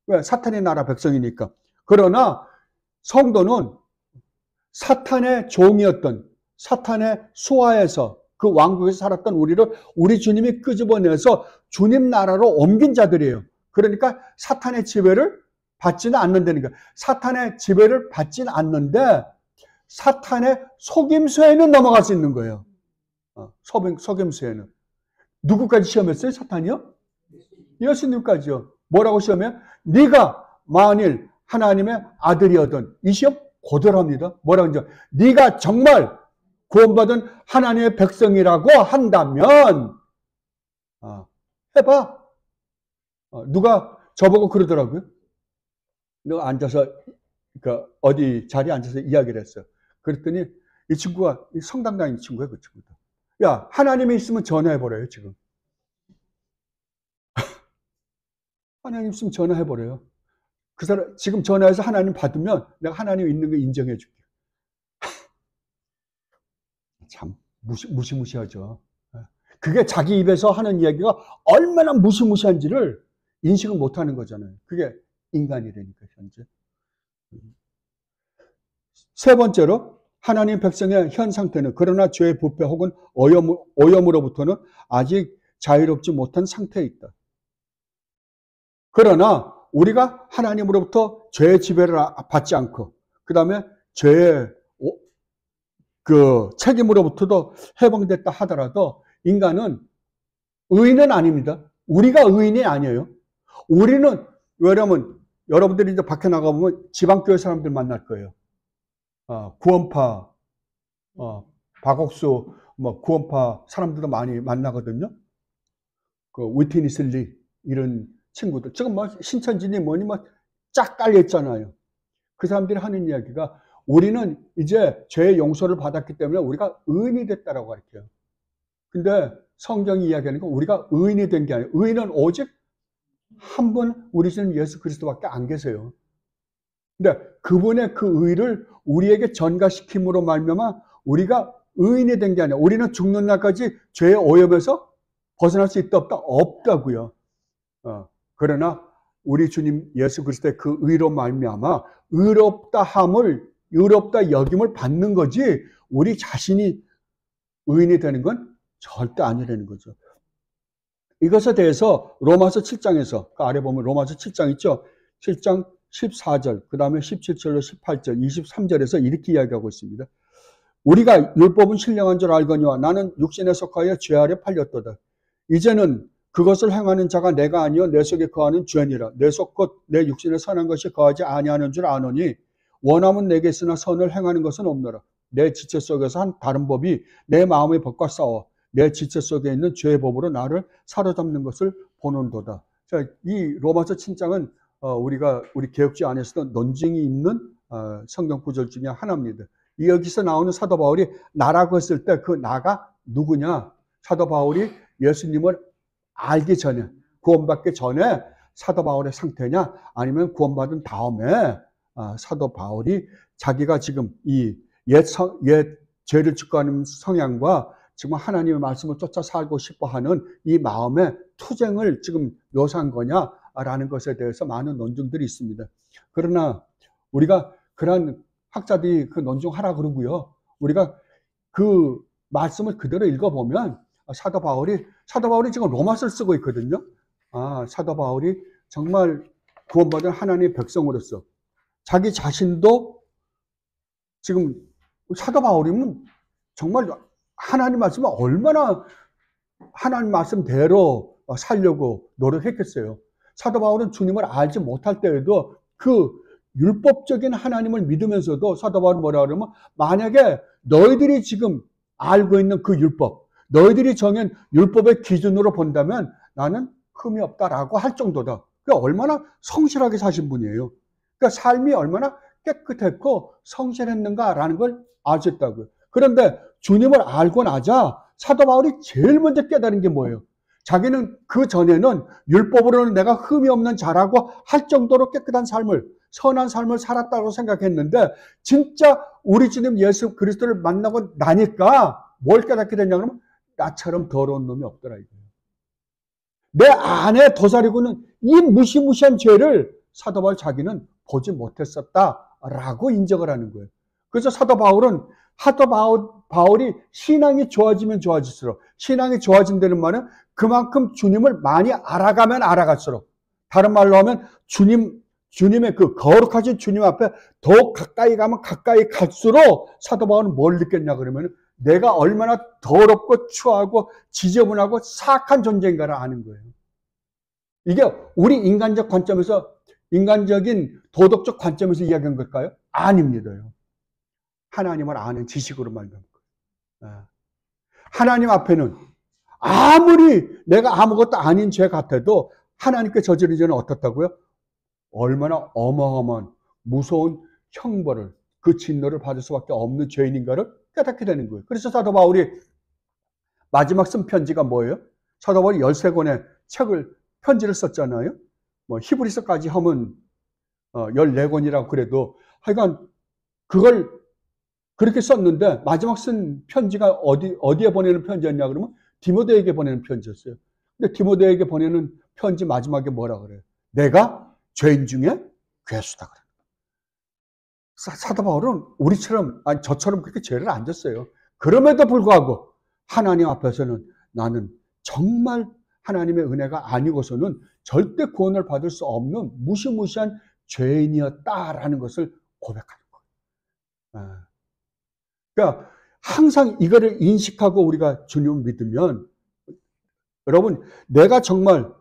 왜? 사탄의 나라 백성이니까. 그러나 성도는 사탄의 종이었던 사탄의 수하에서 그 왕국에서 살았던 우리를 우리 주님이 끄집어내서 주님 나라로 옮긴 자들이에요. 그러니까 사탄의 지배를 받지는 않는다는 거예요. 사탄의 지배를 받지는 않는데 사탄의 속임수에는 넘어갈 수 있는 거예요. 속임수에는. 누구까지 시험했어요? 사탄이요? 예수님까지요. 뭐라고 시험해요? 네가 만일 하나님의 아들이었던 이 시험 고절합니다. 뭐라고 하죠? 네가 정말 구원받은 하나님의 백성이라고 한다면 해봐. 누가 저보고 그러더라고요. 너 앉아서 그러니까 어디 자리에 앉아서 이야기를 했어요. 그랬더니 이 친구가 성당 다니는 친구예요. 그 친구도. 야, 하나님이 있으면 전화해버려요. 지금. 하나님 있으면 전화해버려요. 그 사람 지금 전화해서 하나님 받으면 내가 하나님 있는 거 인정해 줄게. 참 무시무시하죠. 그게 자기 입에서 하는 이야기가 얼마나 무시무시한지를 인식을 못하는 거잖아요. 그게 인간이라니까 현재. 세 번째로 하나님 백성의 현 상태는 그러나 죄의 부패 혹은 오염으로부터는 아직 자유롭지 못한 상태에 있다. 그러나 우리가 하나님으로부터 죄의 지배를 받지 않고 그 다음에 죄의 그 책임으로부터도 해방됐다 하더라도 인간은 의인은 아닙니다. 우리가 의인이 아니에요. 우리는 왜냐하면 여러분들이 이제 밖에 나가보면 지방교회 사람들 만날 거예요. 구원파, 박옥수, 구원파 사람들도 많이 만나거든요. 그 위트니스 리 이런 친구들. 지금 신천지니 뭐니 쫙 깔려있잖아요. 그 사람들이 하는 이야기가 우리는 이제 죄의 용서를 받았기 때문에 우리가 의인이 됐다라고 가르쳐요. 근데 성경이 이야기하는 건 우리가 의인이 된 게 아니에요. 의인은 오직 한 분 우리 주님 예수 그리스도밖에 안 계세요. 근데 그분의 그 의를 우리에게 전가시킴으로 말미암아 우리가 의인이 된 게 아니에요. 우리는 죽는 날까지 죄의 오염에서 벗어날 수 있다 없다? 없다고요. 그러나 우리 주님 예수 그리스도의 그 의로 말미암아 의롭다 여김을 받는 거지 우리 자신이 의인이 되는 건 절대 아니라는 거죠. 이것에 대해서 로마서 7장에서 그 아래 보면 로마서 7장 있죠. 7장 14절 그 다음에 17절로 18절 23절에서 이렇게 이야기하고 있습니다. 우리가 율법은 신령한 줄 알거니와 나는 육신에 속하여 죄 아래 팔렸도다. 이제는 그것을 행하는 자가 내가 아니요 내 속에 거하는 죄니라. 내 속 곧 내 육신에 선한 것이 거하지 아니하는 줄 아노니 원함은 내게 있으나 선을 행하는 것은 없노라. 내 지체 속에서 한 다른 법이 내 마음의 법과 싸워 내 지체 속에 있는 죄의 법으로 나를 사로잡는 것을 보는도다. 자, 이 로마서 7장은 우리 개혁주의 안에서도 논쟁이 있는 성경 구절 중에 하나입니다. 여기서 나오는 사도 바울이 나라고 했을 때 그 나가 누구냐? 사도 바울이 예수님을 알기 전에 구원받기 전에 사도 바울의 상태냐? 아니면 구원받은 다음에 사도 바울이 자기가 지금 이 옛 죄를 짓고하는 성향과 지금 하나님의 말씀을 쫓아 살고 싶어하는 이 마음의 투쟁을 지금 묘사한 거냐라는 것에 대해서 많은 논증들이 있습니다. 그러나 우리가 그런 학자들이 그 논증하라 그러고요. 우리가 그 말씀을 그대로 읽어보면 사도 바울이 지금 로마서를 쓰고 있거든요. 사도 바울이 정말 구원받은 하나님의 백성으로서 자기 자신도 지금 사도 바울이면 정말 하나님 말씀을 얼마나 하나님 말씀대로 살려고 노력했겠어요. 사도 바울은 주님을 알지 못할 때에도 그 율법적인 하나님을 믿으면서도 사도 바울은 뭐라 그러면 만약에 너희들이 지금 알고 있는 그 율법, 너희들이 정한 율법의 기준으로 본다면 나는 흠이 없다라고 할 정도다. 그러니까 얼마나 성실하게 사신 분이에요. 그러니까 삶이 얼마나 깨끗했고 성실했는가라는 걸 아셨다고요. 그런데 주님을 알고 나자 사도 바울이 제일 먼저 깨달은 게 뭐예요? 자기는 그 전에는 율법으로는 내가 흠이 없는 자라고 할 정도로 깨끗한 삶을, 선한 삶을 살았다고 생각했는데 진짜 우리 주님 예수 그리스도를 만나고 나니까 뭘 깨닫게 됐냐 그러면 나처럼 더러운 놈이 없더라 이거예요. 내 안에 도사리고는 이 무시무시한 죄를 사도 바울 자기는 보지 못했었다라고 인정을 하는 거예요. 그래서 사도 바울이 신앙이 좋아지면 좋아질수록, 신앙이 좋아진다는 말은 그만큼 주님을 많이 알아가면 알아갈수록, 다른 말로 하면 주님의 그 거룩하신 주님 앞에 더 가까이 가면 가까이 갈수록 사도 바울은 뭘 느꼈냐 그러면 내가 얼마나 더럽고 추하고 지저분하고 사악한 존재인가를 아는 거예요. 이게 우리 인간적 관점에서, 인간적인 도덕적 관점에서 이야기한 걸까요? 아닙니다요. 하나님을 아는 지식으로 말하는 거예요. 하나님 앞에는 아무리 내가 아무것도 아닌 죄 같아도 하나님께 저지른 죄는 어떻다고요? 얼마나 어마어마한 무서운 형벌을, 그 진노를 받을 수밖에 없는 죄인인가를 깨닫게 되는 거예요. 그래서 사도 바울이 마지막 쓴 편지가 뭐예요? 사도 바울이 13권의 편지를 썼잖아요. 뭐 히브리서까지 하면 14권이라고 그래도 하여간 그걸 그렇게 썼는데 마지막 쓴 편지가 어디에 보내는 편지였냐 그러면 디모데에게 보내는 편지였어요. 근데 디모데에게 보내는 편지 마지막에 뭐라 그래요? 내가 죄인 중에 괴수다 그래요. 사도 바울은 우리처럼, 아니 저처럼 그렇게 죄를 안 졌어요. 그럼에도 불구하고 하나님 앞에서는 나는 정말 하나님의 은혜가 아니고서는 절대 구원을 받을 수 없는 무시무시한 죄인이었다라는 것을 고백하는 거예요. 그러니까 항상 이거를 인식하고 우리가 주님을 믿으면, 여러분, 내가 정말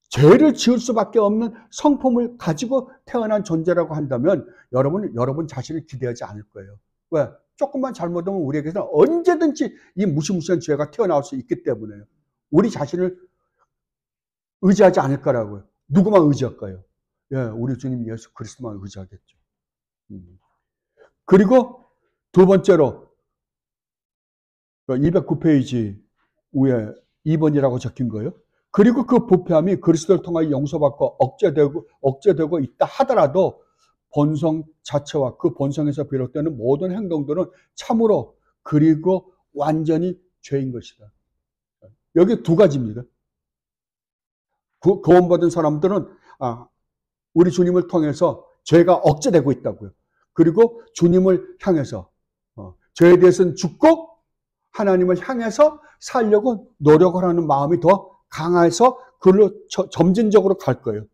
죄를 지을 수밖에 없는 성품을 가지고 태어난 존재라고 한다면 여러분 자신을 기대하지 않을 거예요. 왜? 조금만 잘못하면 우리에게서는 언제든지 이 무시무시한 죄가 튀어나올 수 있기 때문에요. 우리 자신을 의지하지 않을 거라고요. 누구만 의지할까요? 예, 우리 주님 예수 그리스도만 의지하겠죠. 그리고 두 번째로 209페이지 위에 2번이라고 적힌 거예요. 그리고 그 부패함이 그리스도를 통하여 용서받고 억제되고 있다 하더라도 본성 자체와 그 본성에서 비롯되는 모든 행동들은 참으로 그리고 완전히 죄인 것이다. 여기 두 가지입니다. 구원받은 사람들은 우리 주님을 통해서 죄가 억제되고 있다고요. 그리고 주님을 향해서 죄에 대해서는 죽고 하나님을 향해서 살려고 노력을 하는 마음이 더 강해서 그걸로 점진적으로 갈 거예요.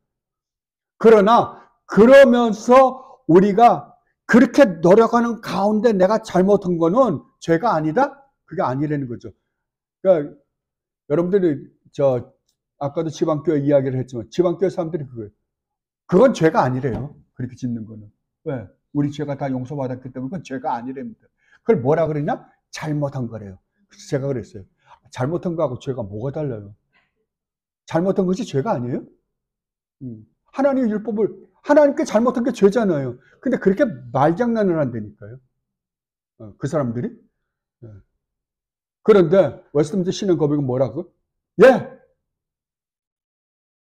그러나 그러면서 우리가 그렇게 노력하는 가운데 내가 잘못한 거는 죄가 아니다? 그게 아니라는 거죠. 그러니까 여러분들이 아까도 지방교회 이야기를 했지만 지방교회 사람들이 그건 죄가 아니래요. 그렇게 짓는 거는. 왜? 우리 죄가 다 용서받았기 때문에 그건 죄가 아니랍니다. 그걸 뭐라 그러냐? 잘못한 거래요. 그래서 제가 그랬어요. 잘못한 거하고 죄가 뭐가 달라요? 잘못한 것이 죄가 아니에요? 하나님의 율법을, 하나님께 잘못한 게 죄잖아요. 근데 그렇게 말장난을 한다니까요. 그 사람들이. 그런데 웨스트민스터 신앙 고백은 뭐라고? 예!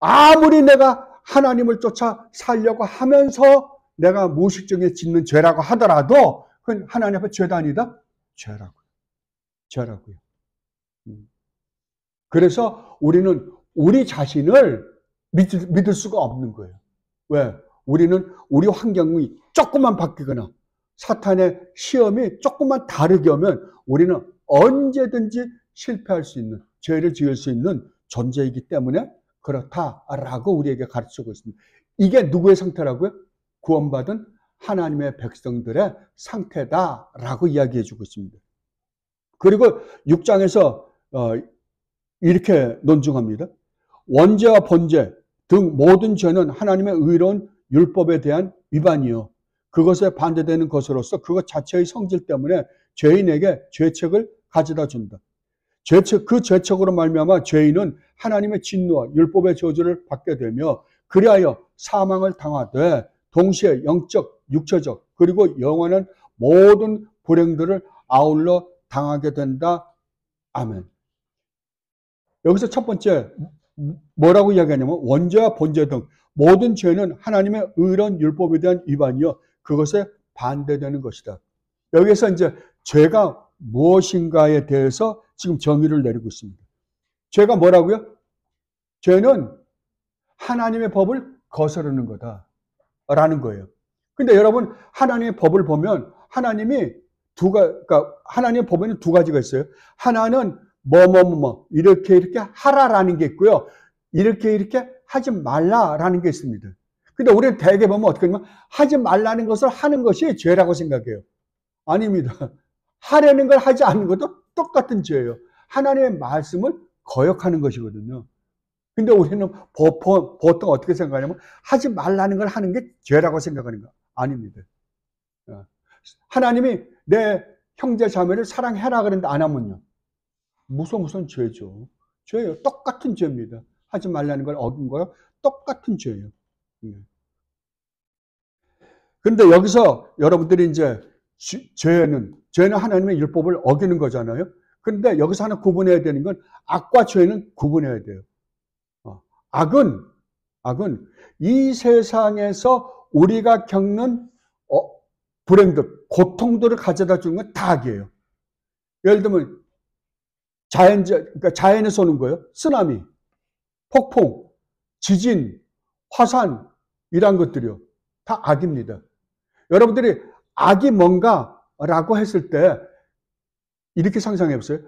아무리 내가 하나님을 쫓아 살려고 하면서 내가 무의식 중에 짓는 죄라고 하더라도 그건 하나님 앞에 죄가 아니다? 죄라고요. 그래서 우리는 우리 자신을 믿을 수가 없는 거예요. 왜? 우리는 우리 환경이 조금만 바뀌거나 사탄의 시험이 조금만 다르게 오면 우리는 언제든지 실패할 수 있는, 죄를 지을 수 있는 존재이기 때문에 그렇다라고 우리에게 가르치고 있습니다. 이게 누구의 상태라고요? 구원받은 하나님의 백성들의 상태다라고 이야기해 주고 있습니다. 그리고 6장에서 이렇게 논증합니다. 원죄와 번죄 등 모든 죄는 하나님의 의로운 율법에 대한 위반이요. 그것에 반대되는 것으로서 그것 자체의 성질 때문에 죄인에게 죄책을 가져다 준다. 그 죄책으로 말미암아 죄인은 하나님의 진노와 율법의 저주를 받게 되며 그리하여 사망을 당하되 동시에 영적, 육체적 그리고 영원한 모든 불행들을 아울러 당하게 된다. 아멘. 여기서 첫 번째 뭐라고 이야기하냐면 원죄와 번죄 등 모든 죄는 하나님의 의로운 율법에 대한 위반이요. 그것에 반대되는 것이다. 여기서 이제 죄가 무엇인가에 대해서 지금 정의를 내리고 있습니다. 죄가 뭐라고요? 죄는 하나님의 법을 거스르는 거다라는 거예요. 근데 여러분 하나님의 법을 보면 그러니까 하나님의 법에는 두 가지가 있어요. 하나는 이렇게 하라라는 게 있고요. 이렇게 하지 말라라는 게 있습니다. 근데 우리는 대개 보면 어떻게 하냐면 하지 말라는 것을 하는 것이 죄라고 생각해요. 아닙니다. 하려는 걸 하지 않는 것도 똑같은 죄예요. 하나님의 말씀을 거역하는 것이거든요. 근데 우리는 보통 어떻게 생각하냐면 하지 말라는 걸 하는 게 죄라고 생각하는 거 아닙니다. 하나님이 내 형제 자매를 사랑해라 그랬는데 안 하면요. 무슨 죄죠. 죄예요. 똑같은 죄입니다. 하지 말라는 걸 어긴 거요. 똑같은 죄예요. 그런데 여기서 여러분들이 이제 죄는 하나님의 율법을 어기는 거잖아요. 그런데 여기서 하나 구분해야 되는 건 악과 죄는 구분해야 돼요. 악은 이 세상에서 우리가 겪는 불행들, 고통들을 가져다 주는 건 다 악이에요. 예를 들면 그러니까 자연에서 오는 거예요. 쓰나미, 폭풍, 지진, 화산 이런 것들이요. 다 악입니다. 여러분들이 악이 뭔가라고 했을 때 이렇게 상상해 보세요.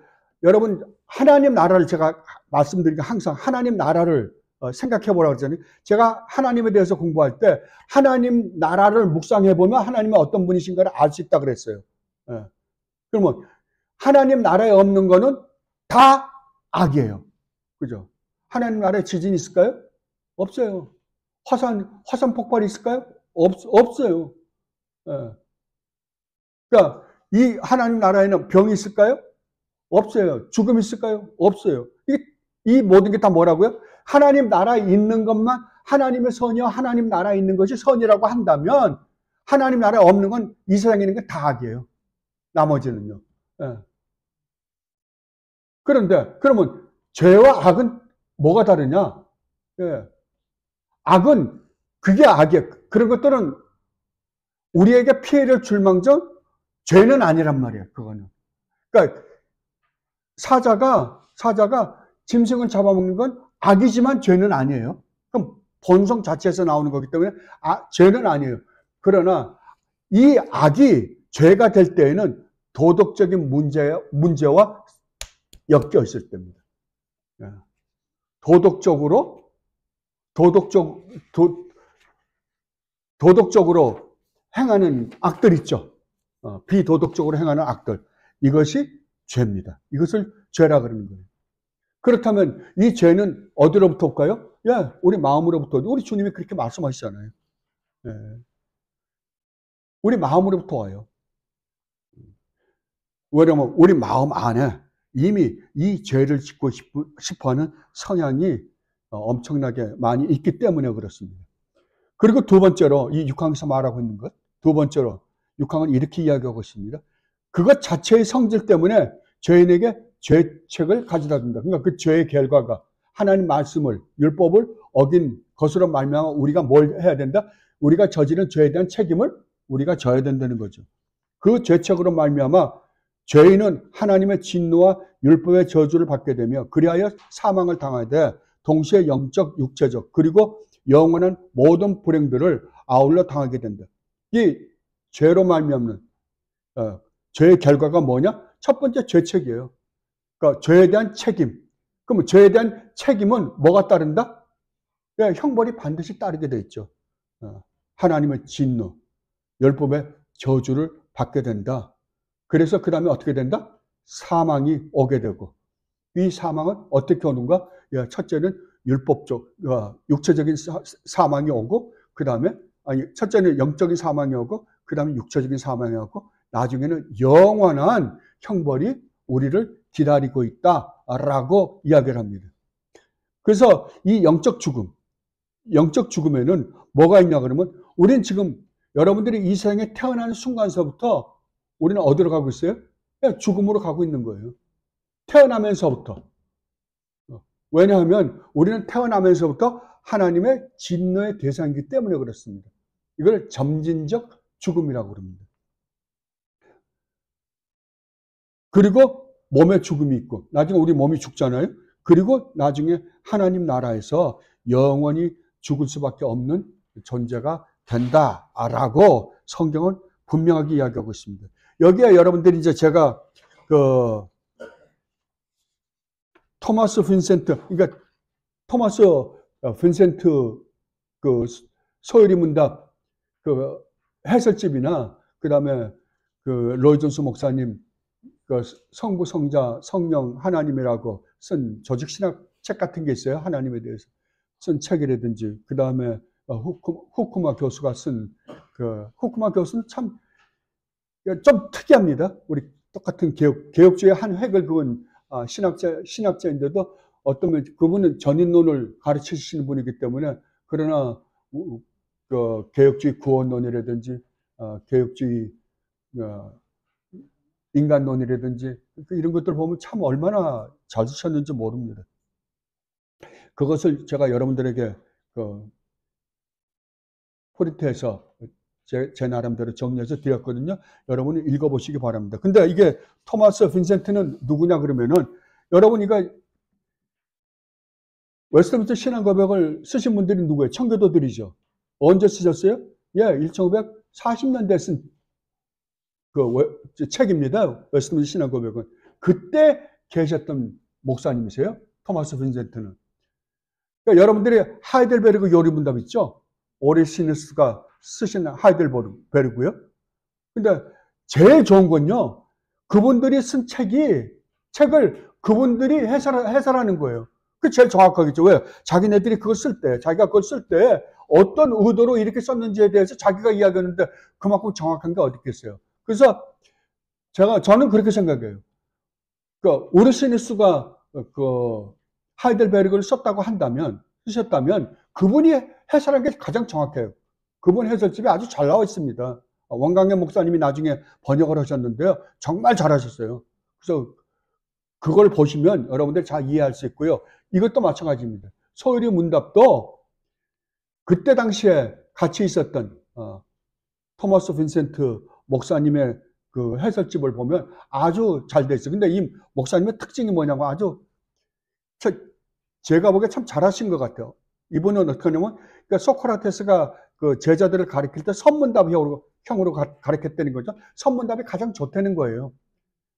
여러분 하나님 나라를 제가 말씀드리니까 항상 하나님 나라를 생각해 보라고 그러잖아요. 제가 하나님에 대해서 공부할 때 하나님 나라를 묵상해 보면 하나님은 어떤 분이신가를 알 수 있다 그랬어요. 그러면 하나님 나라에 없는 거는 다 악이에요. 그죠? 하나님 나라에 지진이 있을까요? 없어요. 화산 폭발이 있을까요? 없어요. 그러니까 이 하나님 나라에는 병이 있을까요? 없어요. 죽음이 있을까요? 없어요. 이 모든 게 다 뭐라고요? 하나님 나라에 있는 것만 하나님의 선이요 하나님 나라에 있는 것이 선이라고 한다면 하나님 나라에 없는 건 이 세상에 있는 게 다 악이에요. 나머지는요. 그런데 그러면 죄와 악은 뭐가 다르냐? 악은 그게 악이에요. 그런 것들은 우리에게 피해를 줄 망정 죄는 아니란 말이에요. 그거는. 그러니까 사자가 짐승을 잡아먹는 건 악이지만 죄는 아니에요. 그럼 본성 자체에서 나오는 거기 때문에 죄는 아니에요. 그러나 이 악이 죄가 될 때에는 도덕적인 문제와 엮여 있을 때입니다. 도덕적으로 행하는 악들 있죠. 비도덕적으로 행하는 악들. 이것이 죄입니다. 이것을 죄라 그러는 거예요. 그렇다면 이 죄는 어디로부터 올까요? 우리 마음으로부터. 우리 주님이 그렇게 말씀하시잖아요. 우리 마음으로부터 와요. 왜냐하면 우리 마음 안에 이미 이 죄를 짓고 싶어하는 성향이 엄청나게 많이 있기 때문에 그렇습니다. 그리고 두 번째로 이 6항에서 말하고 있는 것, 두 번째로 6항은 이렇게 이야기하고 있습니다. 그것 자체의 성질 때문에 죄인에게 죄책을 가져다 준다. 그러니까 그 죄의 결과가 하나님 말씀을 율법을 어긴 것으로 말미암아 우리가 뭘 해야 된다? 우리가 저지른 죄에 대한 책임을 우리가 져야 된다는 거죠. 그 죄책으로 말미암아 죄인은 하나님의 진노와 율법의 저주를 받게 되며 그리하여 사망을 당하되 동시에 영적, 육체적 그리고 영원한 모든 불행들을 아울러 당하게 된다. 이 죄로 말미암는 죄의 결과가 뭐냐? 첫 번째 죄책이에요. 그러니까 죄에 대한 책임. 그러면 죄에 대한 책임은 뭐가 따른다? 네, 형벌이 반드시 따르게 돼 있죠. 하나님의 진노, 율법의 저주를 받게 된다. 그래서 그 다음에 어떻게 된다? 사망이 오게 되고 이 사망은 어떻게 오는가? 첫째는 율법적, 육체적인 사망이 오고 그 다음에 첫째는 영적인 사망이 오고 그 다음에 육체적인 사망이 오고 나중에는 영원한 형벌이 우리를 기다리고 있다라고 이야기를 합니다. 그래서 이 영적 죽음에는 뭐가 있냐 그러면 우리는 지금 여러분들이 이 세상에 태어나는 순간서부터 우리는 어디로 가고 있어요? 죽음으로 가고 있는 거예요. 태어나면서부터. 왜냐하면 우리는 태어나면서부터 하나님의 진노의 대상이기 때문에 그렇습니다. 이걸 점진적 죽음이라고 그럽니다. 그리고 몸의 죽음이 있고 나중에 우리 몸이 죽잖아요. 그리고 나중에 하나님 나라에서 영원히 죽을 수밖에 없는 존재가 된다라고 성경은 분명하게 이야기하고 있습니다. 여기에 여러분들이 이제 제가 토마스 빈센트, 그러니까 토마스 빈센트 소요리 문답 해설집이나 그다음에 로이 존스 목사님 성부, 성자, 성령, 하나님이라고 쓴 조직 신학 책 같은 게 있어요. 하나님에 대해서 쓴 책이라든지 그다음에 후쿠마 교수가 쓴 후쿠마 교수는 참 좀 특이합니다. 우리 똑같은 개혁주의 한 획을 그은 신학자인데도 어떤 면 그분은 전인론을 가르치시는 분이기 때문에 그러나 개혁주의 구원론이라든지 개혁주의 인간론이라든지 이런 것들 보면 참 얼마나 잘 쓰셨는지 모릅니다. 그것을 제가 여러분들에게 포리트에서 제 나름대로 정리해서 드렸거든요. 여러분이 읽어보시기 바랍니다. 근데 이게 토마스 빈센트는 누구냐 그러면은 여러분 이거 웨스트민스터 신앙고백을 쓰신 분들이 누구예요? 청교도들이죠. 언제 쓰셨어요? 1540년대에 쓴 책입니다. 웨스트민스터 신앙고백은. 그때 계셨던 목사님이세요. 토마스 빈센트는. 그러니까 여러분들이 하이델베르그 요리문답 있죠? 오리시누스가 쓰신 하이델베르고요. 근데 제일 좋은 건요. 그분들이 쓴 책을 그분들이 해설하는 거예요. 그게 제일 정확하겠죠. 왜? 자기네들이 자기가 그걸 쓸 때 어떤 의도로 이렇게 썼는지에 대해서 자기가 이야기하는데 그만큼 정확한 게 어디 있겠어요. 그래서 저는 그렇게 생각해요. 오르시누스가 하이델베르그를 쓰셨다면 그분이 해설한 게 가장 정확해요. 그분 해설집이 아주 잘 나와 있습니다. 원광현 목사님이 나중에 번역을 하셨는데요. 정말 잘하셨어요. 그래서 그걸 보시면 여러분들 잘 이해할 수 있고요. 이것도 마찬가지입니다. 소요리 문답도 그때 당시에 같이 있었던 토마스 빈센트 목사님의 그 해설집을 보면 아주 잘 돼 있어요. 근데 이 목사님의 특징이 뭐냐고 아주 제가 보기에 참 잘하신 것 같아요. 이분은 어떻게 하냐면 그러니까 소크라테스가 그 제자들을 가르칠 때 선문답형으로 가르쳤다는 거죠. 선문답이 가장 좋다는 거예요.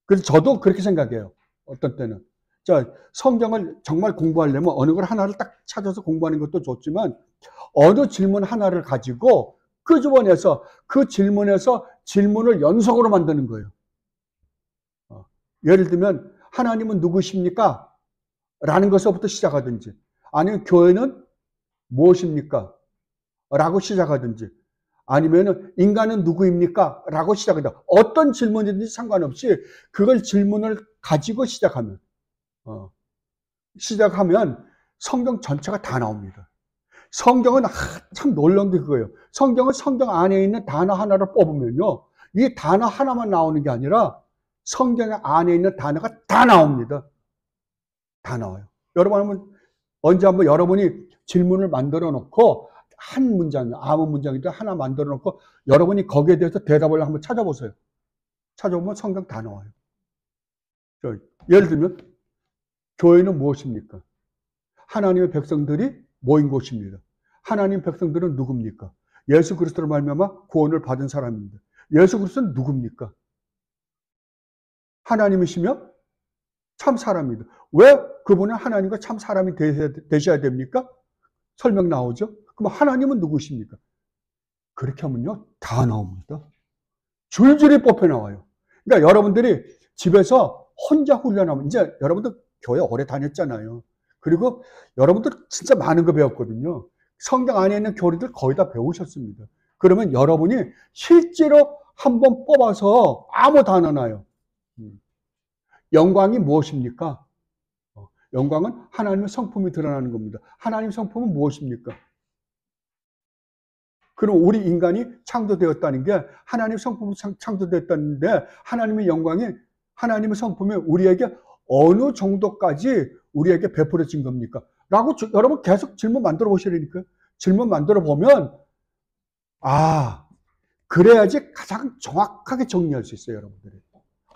그래서 저도 그렇게 생각해요. 어떤 때는. 성경을 정말 공부하려면 어느 걸 하나를 딱 찾아서 공부하는 것도 좋지만 어느 질문 하나를 가지고 끄집어내서 그 질문에서 질문을 연속으로 만드는 거예요. 예를 들면 하나님은 누구십니까? 라는 것부터 시작하든지 아니면 교회는 무엇입니까? 라고 시작하든지 아니면 인간은 누구입니까? 라고 시작한다. 어떤 질문이든지 상관없이 그걸 질문을 가지고 시작하면 성경 전체가 다 나옵니다. 성경은 참 놀라운 게 그거예요. 성경은 성경 안에 있는 단어 하나를 뽑으면요. 이 단어 하나만 나오는 게 아니라 성경 안에 있는 단어가 다 나옵니다. 다 나와요. 여러분 언제 한번 여러분이 질문을 만들어 놓고 한 문장, 아무 문장이든 하나 만들어 놓고 여러분이 거기에 대해서 대답을 한번 찾아보세요. 찾아보면 성경 다 나와요. 예를 들면 교회는 무엇입니까? 하나님의 백성들이 모인 곳입니다. 하나님 백성들은 누굽니까? 예수 그리스도로 말미암아 구원을 받은 사람입니다. 예수 그리스도는 누굽니까? 하나님이시며 참 사람입니다. 왜 그분은 하나님과 참 사람이 되셔야 됩니까? 설명 나오죠? 그럼 하나님은 누구십니까? 그렇게 하면요, 다 나옵니다. 줄줄이 뽑혀 나와요. 그러니까 여러분들이 집에서 혼자 훈련하면, 이제 여러분들 교회 오래 다녔잖아요. 그리고 여러분들 진짜 많은 거 배웠거든요. 성경 안에 있는 교리들 거의 다 배우셨습니다. 그러면 여러분이 실제로 한번 뽑아서 아무 단어 나요. 영광이 무엇입니까? 영광은 하나님의 성품이 드러나는 겁니다. 하나님의 성품은 무엇입니까? 그럼 우리 인간이 창조되었다는 게 하나님의 성품으로 창조되었다는데 하나님의 영광이, 하나님의 성품이 우리에게 어느 정도까지 우리에게 베풀어진 겁니까? 라고 여러분 계속 질문 만들어 보시라니까요. 질문 만들어 보면 그래야지 가장 정확하게 정리할 수 있어요. 여러분들이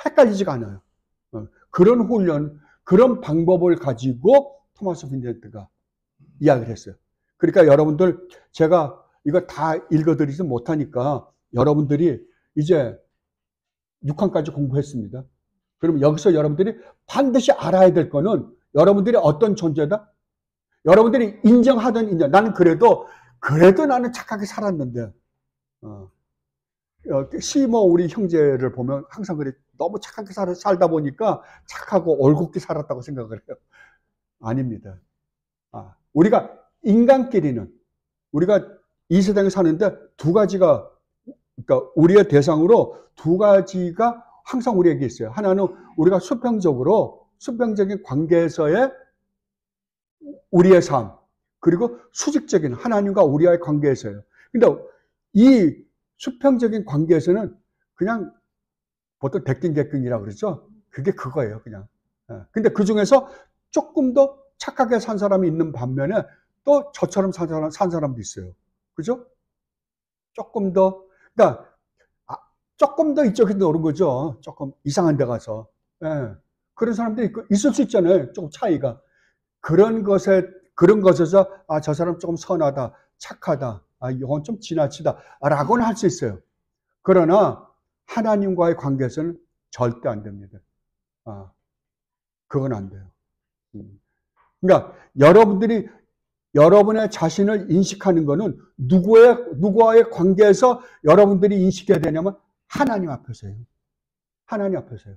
헷갈리지가 않아요. 그런 훈련, 그런 방법을 가지고 토마스 빈센트가 이야기를 했어요. 그러니까 여러분들, 제가 이거 다 읽어드리지 못하니까 여러분들이 이제 6강까지 공부했습니다. 그럼 여기서 여러분들이 반드시 알아야 될 거는 여러분들이 어떤 존재다? 여러분들이 인정하던 인정. 나는 그래도 나는 착하게 살았는데. 시모 우리 형제를 보면 항상 그래. 너무 착하게 살다 보니까 착하고 올곧게 살았다고 생각을 해요. 아닙니다. 우리가 인간끼리는, 우리가 이 세상에 사는데 두 가지가, 그러니까 우리의 대상으로 두 가지가 항상 우리에게 있어요. 하나는 우리가 수평적인 관계에서의 우리의 삶, 그리고 수직적인 하나님과 우리와의 관계에서요. 근데 이 수평적인 관계에서는 그냥 보통 대끈대끈이라고 그러죠. 그게 그거예요, 그냥. 근데 그 중에서 조금 더 착하게 산 사람이 있는 반면에 또 저처럼 산 사람도 있어요. 그죠? 조금 더, 그러니까 조금 더 이쪽에 노는 거죠. 조금 이상한 데 가서. 그런 사람들이 있을 수 있잖아요. 조금 차이가. 그런 것에서 저 사람 조금 선하다, 착하다, 이건 좀 지나치다 라고는 할 수 있어요. 그러나 하나님과의 관계에서는 절대 안 됩니다. 그건 안 돼요. 그러니까 여러분들이 여러분의 자신을 인식하는 것은 누구와의 관계에서 여러분들이 인식해야 되냐면 하나님 앞에서요. 하나님 앞에서요.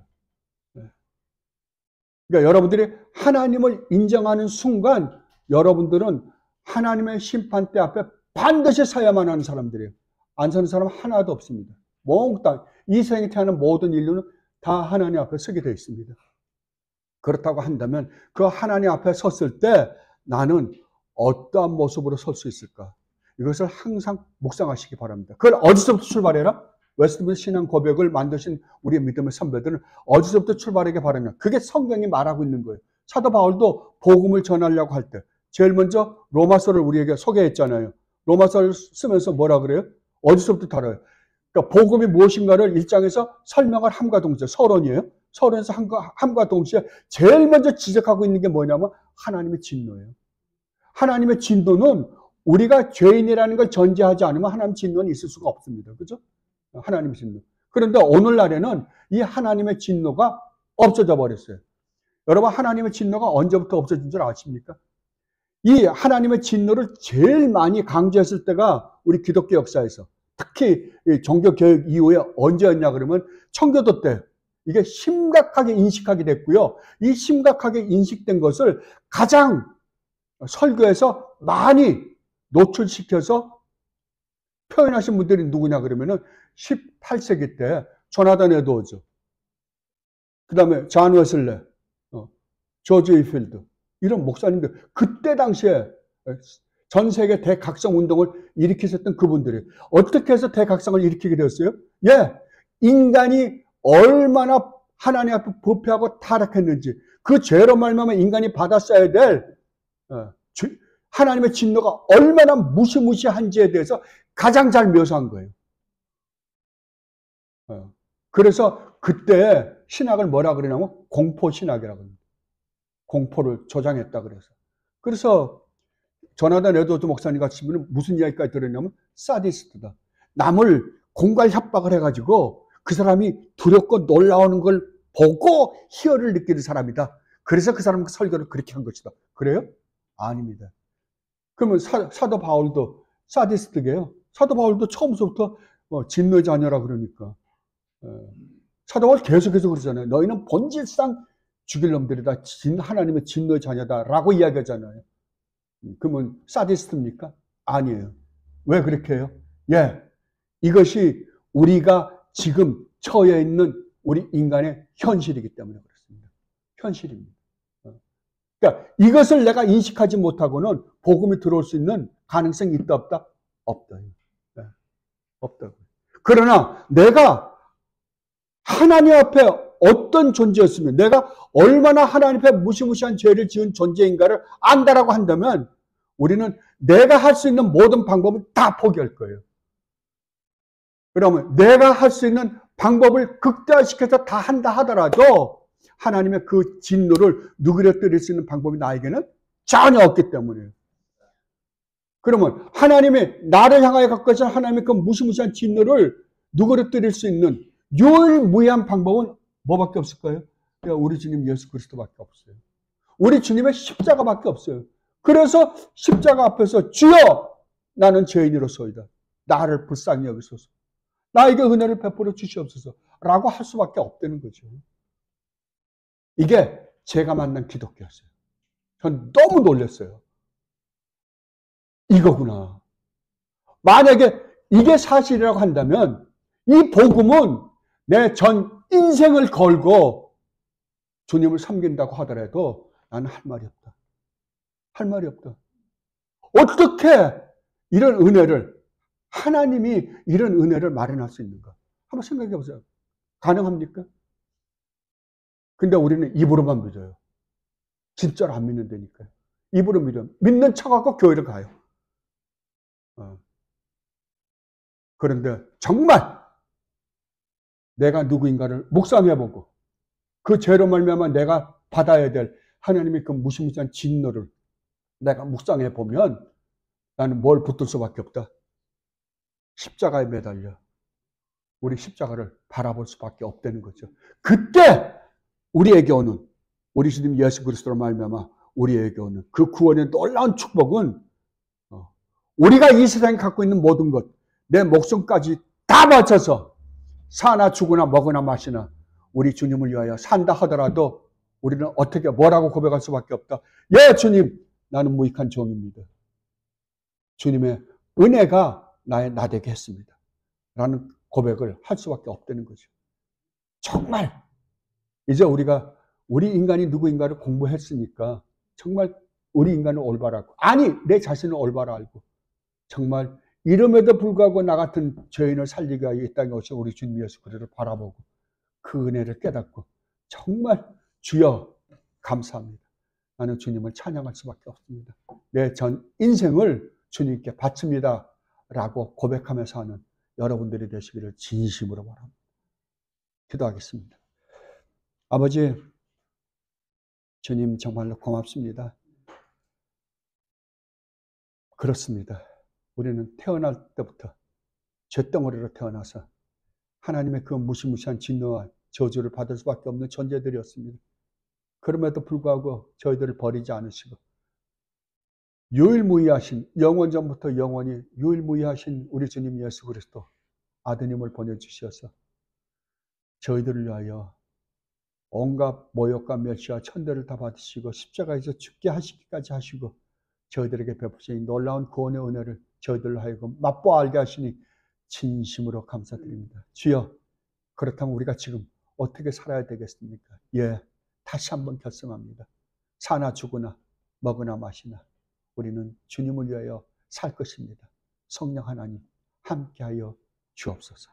그러니까 여러분들이 하나님을 인정하는 순간 여러분들은 하나님의 심판대 앞에 반드시 서야만 하는 사람들이에요. 안 서는 사람 하나도 없습니다. 몽땅 이 세상에 태어난 모든 인류는 다 하나님 앞에 서게 되어 있습니다. 그렇다고 한다면 그 하나님 앞에 섰을 때 나는 어떠한 모습으로 설 수 있을까? 이것을 항상 묵상하시기 바랍니다. 그걸 어디서부터 출발해라? 웨스트민스터 신앙 고백을 만드신 우리의 믿음의 선배들은 어디서부터 출발하기 바라냐? 그게 성경이 말하고 있는 거예요. 사도 바울도 복음을 전하려고 할 때 제일 먼저 로마서를 우리에게 소개했잖아요. 로마서를 쓰면서 뭐라 그래요? 어디서부터 다뤄요? 그러니까 복음이 무엇인가를 1장에서 설명을 함과 동시에, 서론이에요. 서론에서 함과 동시에 제일 먼저 지적하고 있는 게 뭐냐면 하나님의 진노예요. 하나님의 진노는 우리가 죄인이라는 걸 전제하지 않으면 하나님의 진노는 있을 수가 없습니다. 그죠? 하나님의 진노. 그런데 오늘날에는 이 하나님의 진노가 없어져 버렸어요. 여러분, 하나님의 진노가 언제부터 없어진 줄 아십니까? 이 하나님의 진노를 제일 많이 강조했을 때가 우리 기독교 역사에서, 특히 종교개혁 이후에 언제였냐 그러면 청교도 때 이게 심각하게 인식하게 됐고요. 이 심각하게 인식된 것을 가장 설교에서 많이 노출시켜서 표현하신 분들이 누구냐 그러면은 18세기 때 조나단 에드워즈, 그 다음에 존 웨슬레, 조지 위필드, 이런 목사님들, 그때 당시에 전 세계 대각성 운동을 일으키셨던 그분들이 어떻게 해서 대각성을 일으키게 되었어요? 인간이 얼마나 하나님 앞에 부패하고 타락했는지, 그 죄로 말미암아 인간이 받았어야 될 하나님의 진노가 얼마나 무시무시한지에 대해서 가장 잘 묘사한 거예요. 그래서 그때 신학을 뭐라 그러냐면 공포신학이라고 합니다. 공포를 조장했다 그래서. 그래서 조나단 에드워드 목사님 같은 분은 무슨 이야기까지 들었냐면 사디스트다. 남을 공갈 협박을 해가지고 그 사람이 두렵고 놀라우는 걸 보고 희열을 느끼는 사람이다. 그래서 그 사람 설교를 그렇게 한 것이다. 그래요? 아닙니다. 그러면 사도 바울도 사디스트게요. 사도 바울도 처음부터 진노의 자녀라 그러니까. 사도 바울 계속해서 그러잖아요. 너희는 본질상 죽일 놈들이다. 하나님의 진노의 자녀다라고 이야기하잖아요. 그러면 사디스트입니까? 아니에요. 왜 그렇게 해요? 예, 이것이 우리가 지금 처해 있는 우리 인간의 현실이기 때문에 그렇습니다. 현실입니다. 그러니까 이것을 내가 인식하지 못하고는 복음이 들어올 수 있는 가능성이 있다 없다? 없다. 네. 없다고. 그러나 내가 하나님 앞에 어떤 존재였으면, 내가 얼마나 하나님 앞에 무시무시한 죄를 지은 존재인가를 안다라고 한다면 우리는 내가 할 수 있는 모든 방법을 다 포기할 거예요. 그러면 내가 할 수 있는 방법을 극대화시켜서 다 한다 하더라도 하나님의 그 진노를 누그러뜨릴 수 있는 방법이 나에게는 전혀 없기 때문이에요. 그러면 하나님이 나를 향하여 갖고 계신 하나님의 그 무시무시한 진노를 누그러뜨릴 수 있는 유일무이한 방법은 뭐밖에 없을까요? 우리 주님 예수 그리스도밖에 없어요. 우리 주님의 십자가밖에 없어요. 그래서 십자가 앞에서 주여 나는 죄인으로소이다. 나를 불쌍히 여기소서. 나에게 은혜를 베풀어 주시옵소서 라고 할 수밖에 없다는 거죠. 이게 제가 만난 기독교였어요. 전 너무 놀랐어요. 이거구나. 만약에 이게 사실이라고 한다면 이 복음은 내 전 인생을 걸고 주님을 섬긴다고 하더라도 나는 할 말이 없다. 할 말이 없다. 어떻게 이런 은혜를, 하나님이 이런 은혜를 마련할 수 있는가? 한번 생각해 보세요. 가능합니까? 근데 우리는 입으로만 믿어요. 진짜로 안 믿는다니까요. 입으로 믿어요. 믿는 척하고 교회를 가요. 그런데 정말 내가 누구인가를 묵상해보고 그 죄로 말미암아 내가 받아야 될 하나님의 그 무시무시한 진노를 내가 묵상해보면 나는 뭘 붙들 수밖에 없다. 십자가에 매달려 우리 십자가를 바라볼 수밖에 없다는 거죠. 그때 우리에게 오는, 우리 주님 예수 그리스도로 말미암아 우리에게 오는 그 구원의 놀라운 축복은 우리가 이 세상에 갖고 있는 모든 것, 내 목숨까지 다 바쳐서 사나 죽으나 먹으나 마시나 우리 주님을 위하여 산다 하더라도 우리는 어떻게 뭐라고 고백할 수밖에 없다. 예, 주님, 나는 무익한 종입니다. 주님의 은혜가 나 되게 했습니다. 라는 고백을 할 수밖에 없다는 거죠. 정말 이제 우리가 우리 인간이 누구인가를 공부했으니까 정말 우리 인간을 올바로 알고, 아니 내 자신을 올바로 알고, 정말 이름에도 불구하고 나 같은 죄인을 살리기 위하여 이 땅에 오신 우리 주님 예수 그리스도를 바라보고 그 은혜를 깨닫고 정말 주여 감사합니다. 나는 주님을 찬양할 수밖에 없습니다. 내 전 인생을 주님께 바칩니다. 라고 고백하면서 하는 여러분들이 되시기를 진심으로 바랍니다. 기도하겠습니다. 아버지, 주님 정말로 고맙습니다. 그렇습니다. 우리는 태어날 때부터 쇳덩어리로 태어나서 하나님의 그 무시무시한 진노와 저주를 받을 수밖에 없는 존재들이었습니다. 그럼에도 불구하고 저희들을 버리지 않으시고 유일무이하신, 영원전부터 영원히 유일무이하신 우리 주님 예수 그리스도 아드님을 보내주셔서 저희들을 위하여 온갖 모욕과 멸시와 천대를 다 받으시고 십자가에서 죽게 하시기까지 하시고 저희들에게 베푸신 놀라운 구원의 은혜를 저희들로 하여금 맛보아 알게 하시니 진심으로 감사드립니다. 주여, 그렇다면 우리가 지금 어떻게 살아야 되겠습니까? 예, 다시 한번 결성합니다. 사나 죽으나 먹으나 마시나 우리는 주님을 위하여 살 것입니다. 성령 하나님 함께하여 주옵소서.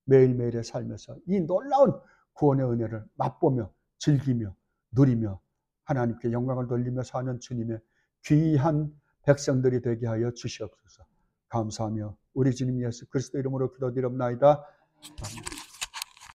매일매일의 삶에서 이 놀라운 구원의 은혜를 맛보며 즐기며 누리며 하나님께 영광을 돌리며 사는 주님의 귀한 백성들이 되게 하여 주시옵소서. 감사하며 우리 주님 예수 그리스도 이름으로 기도드립나이다. 아멘.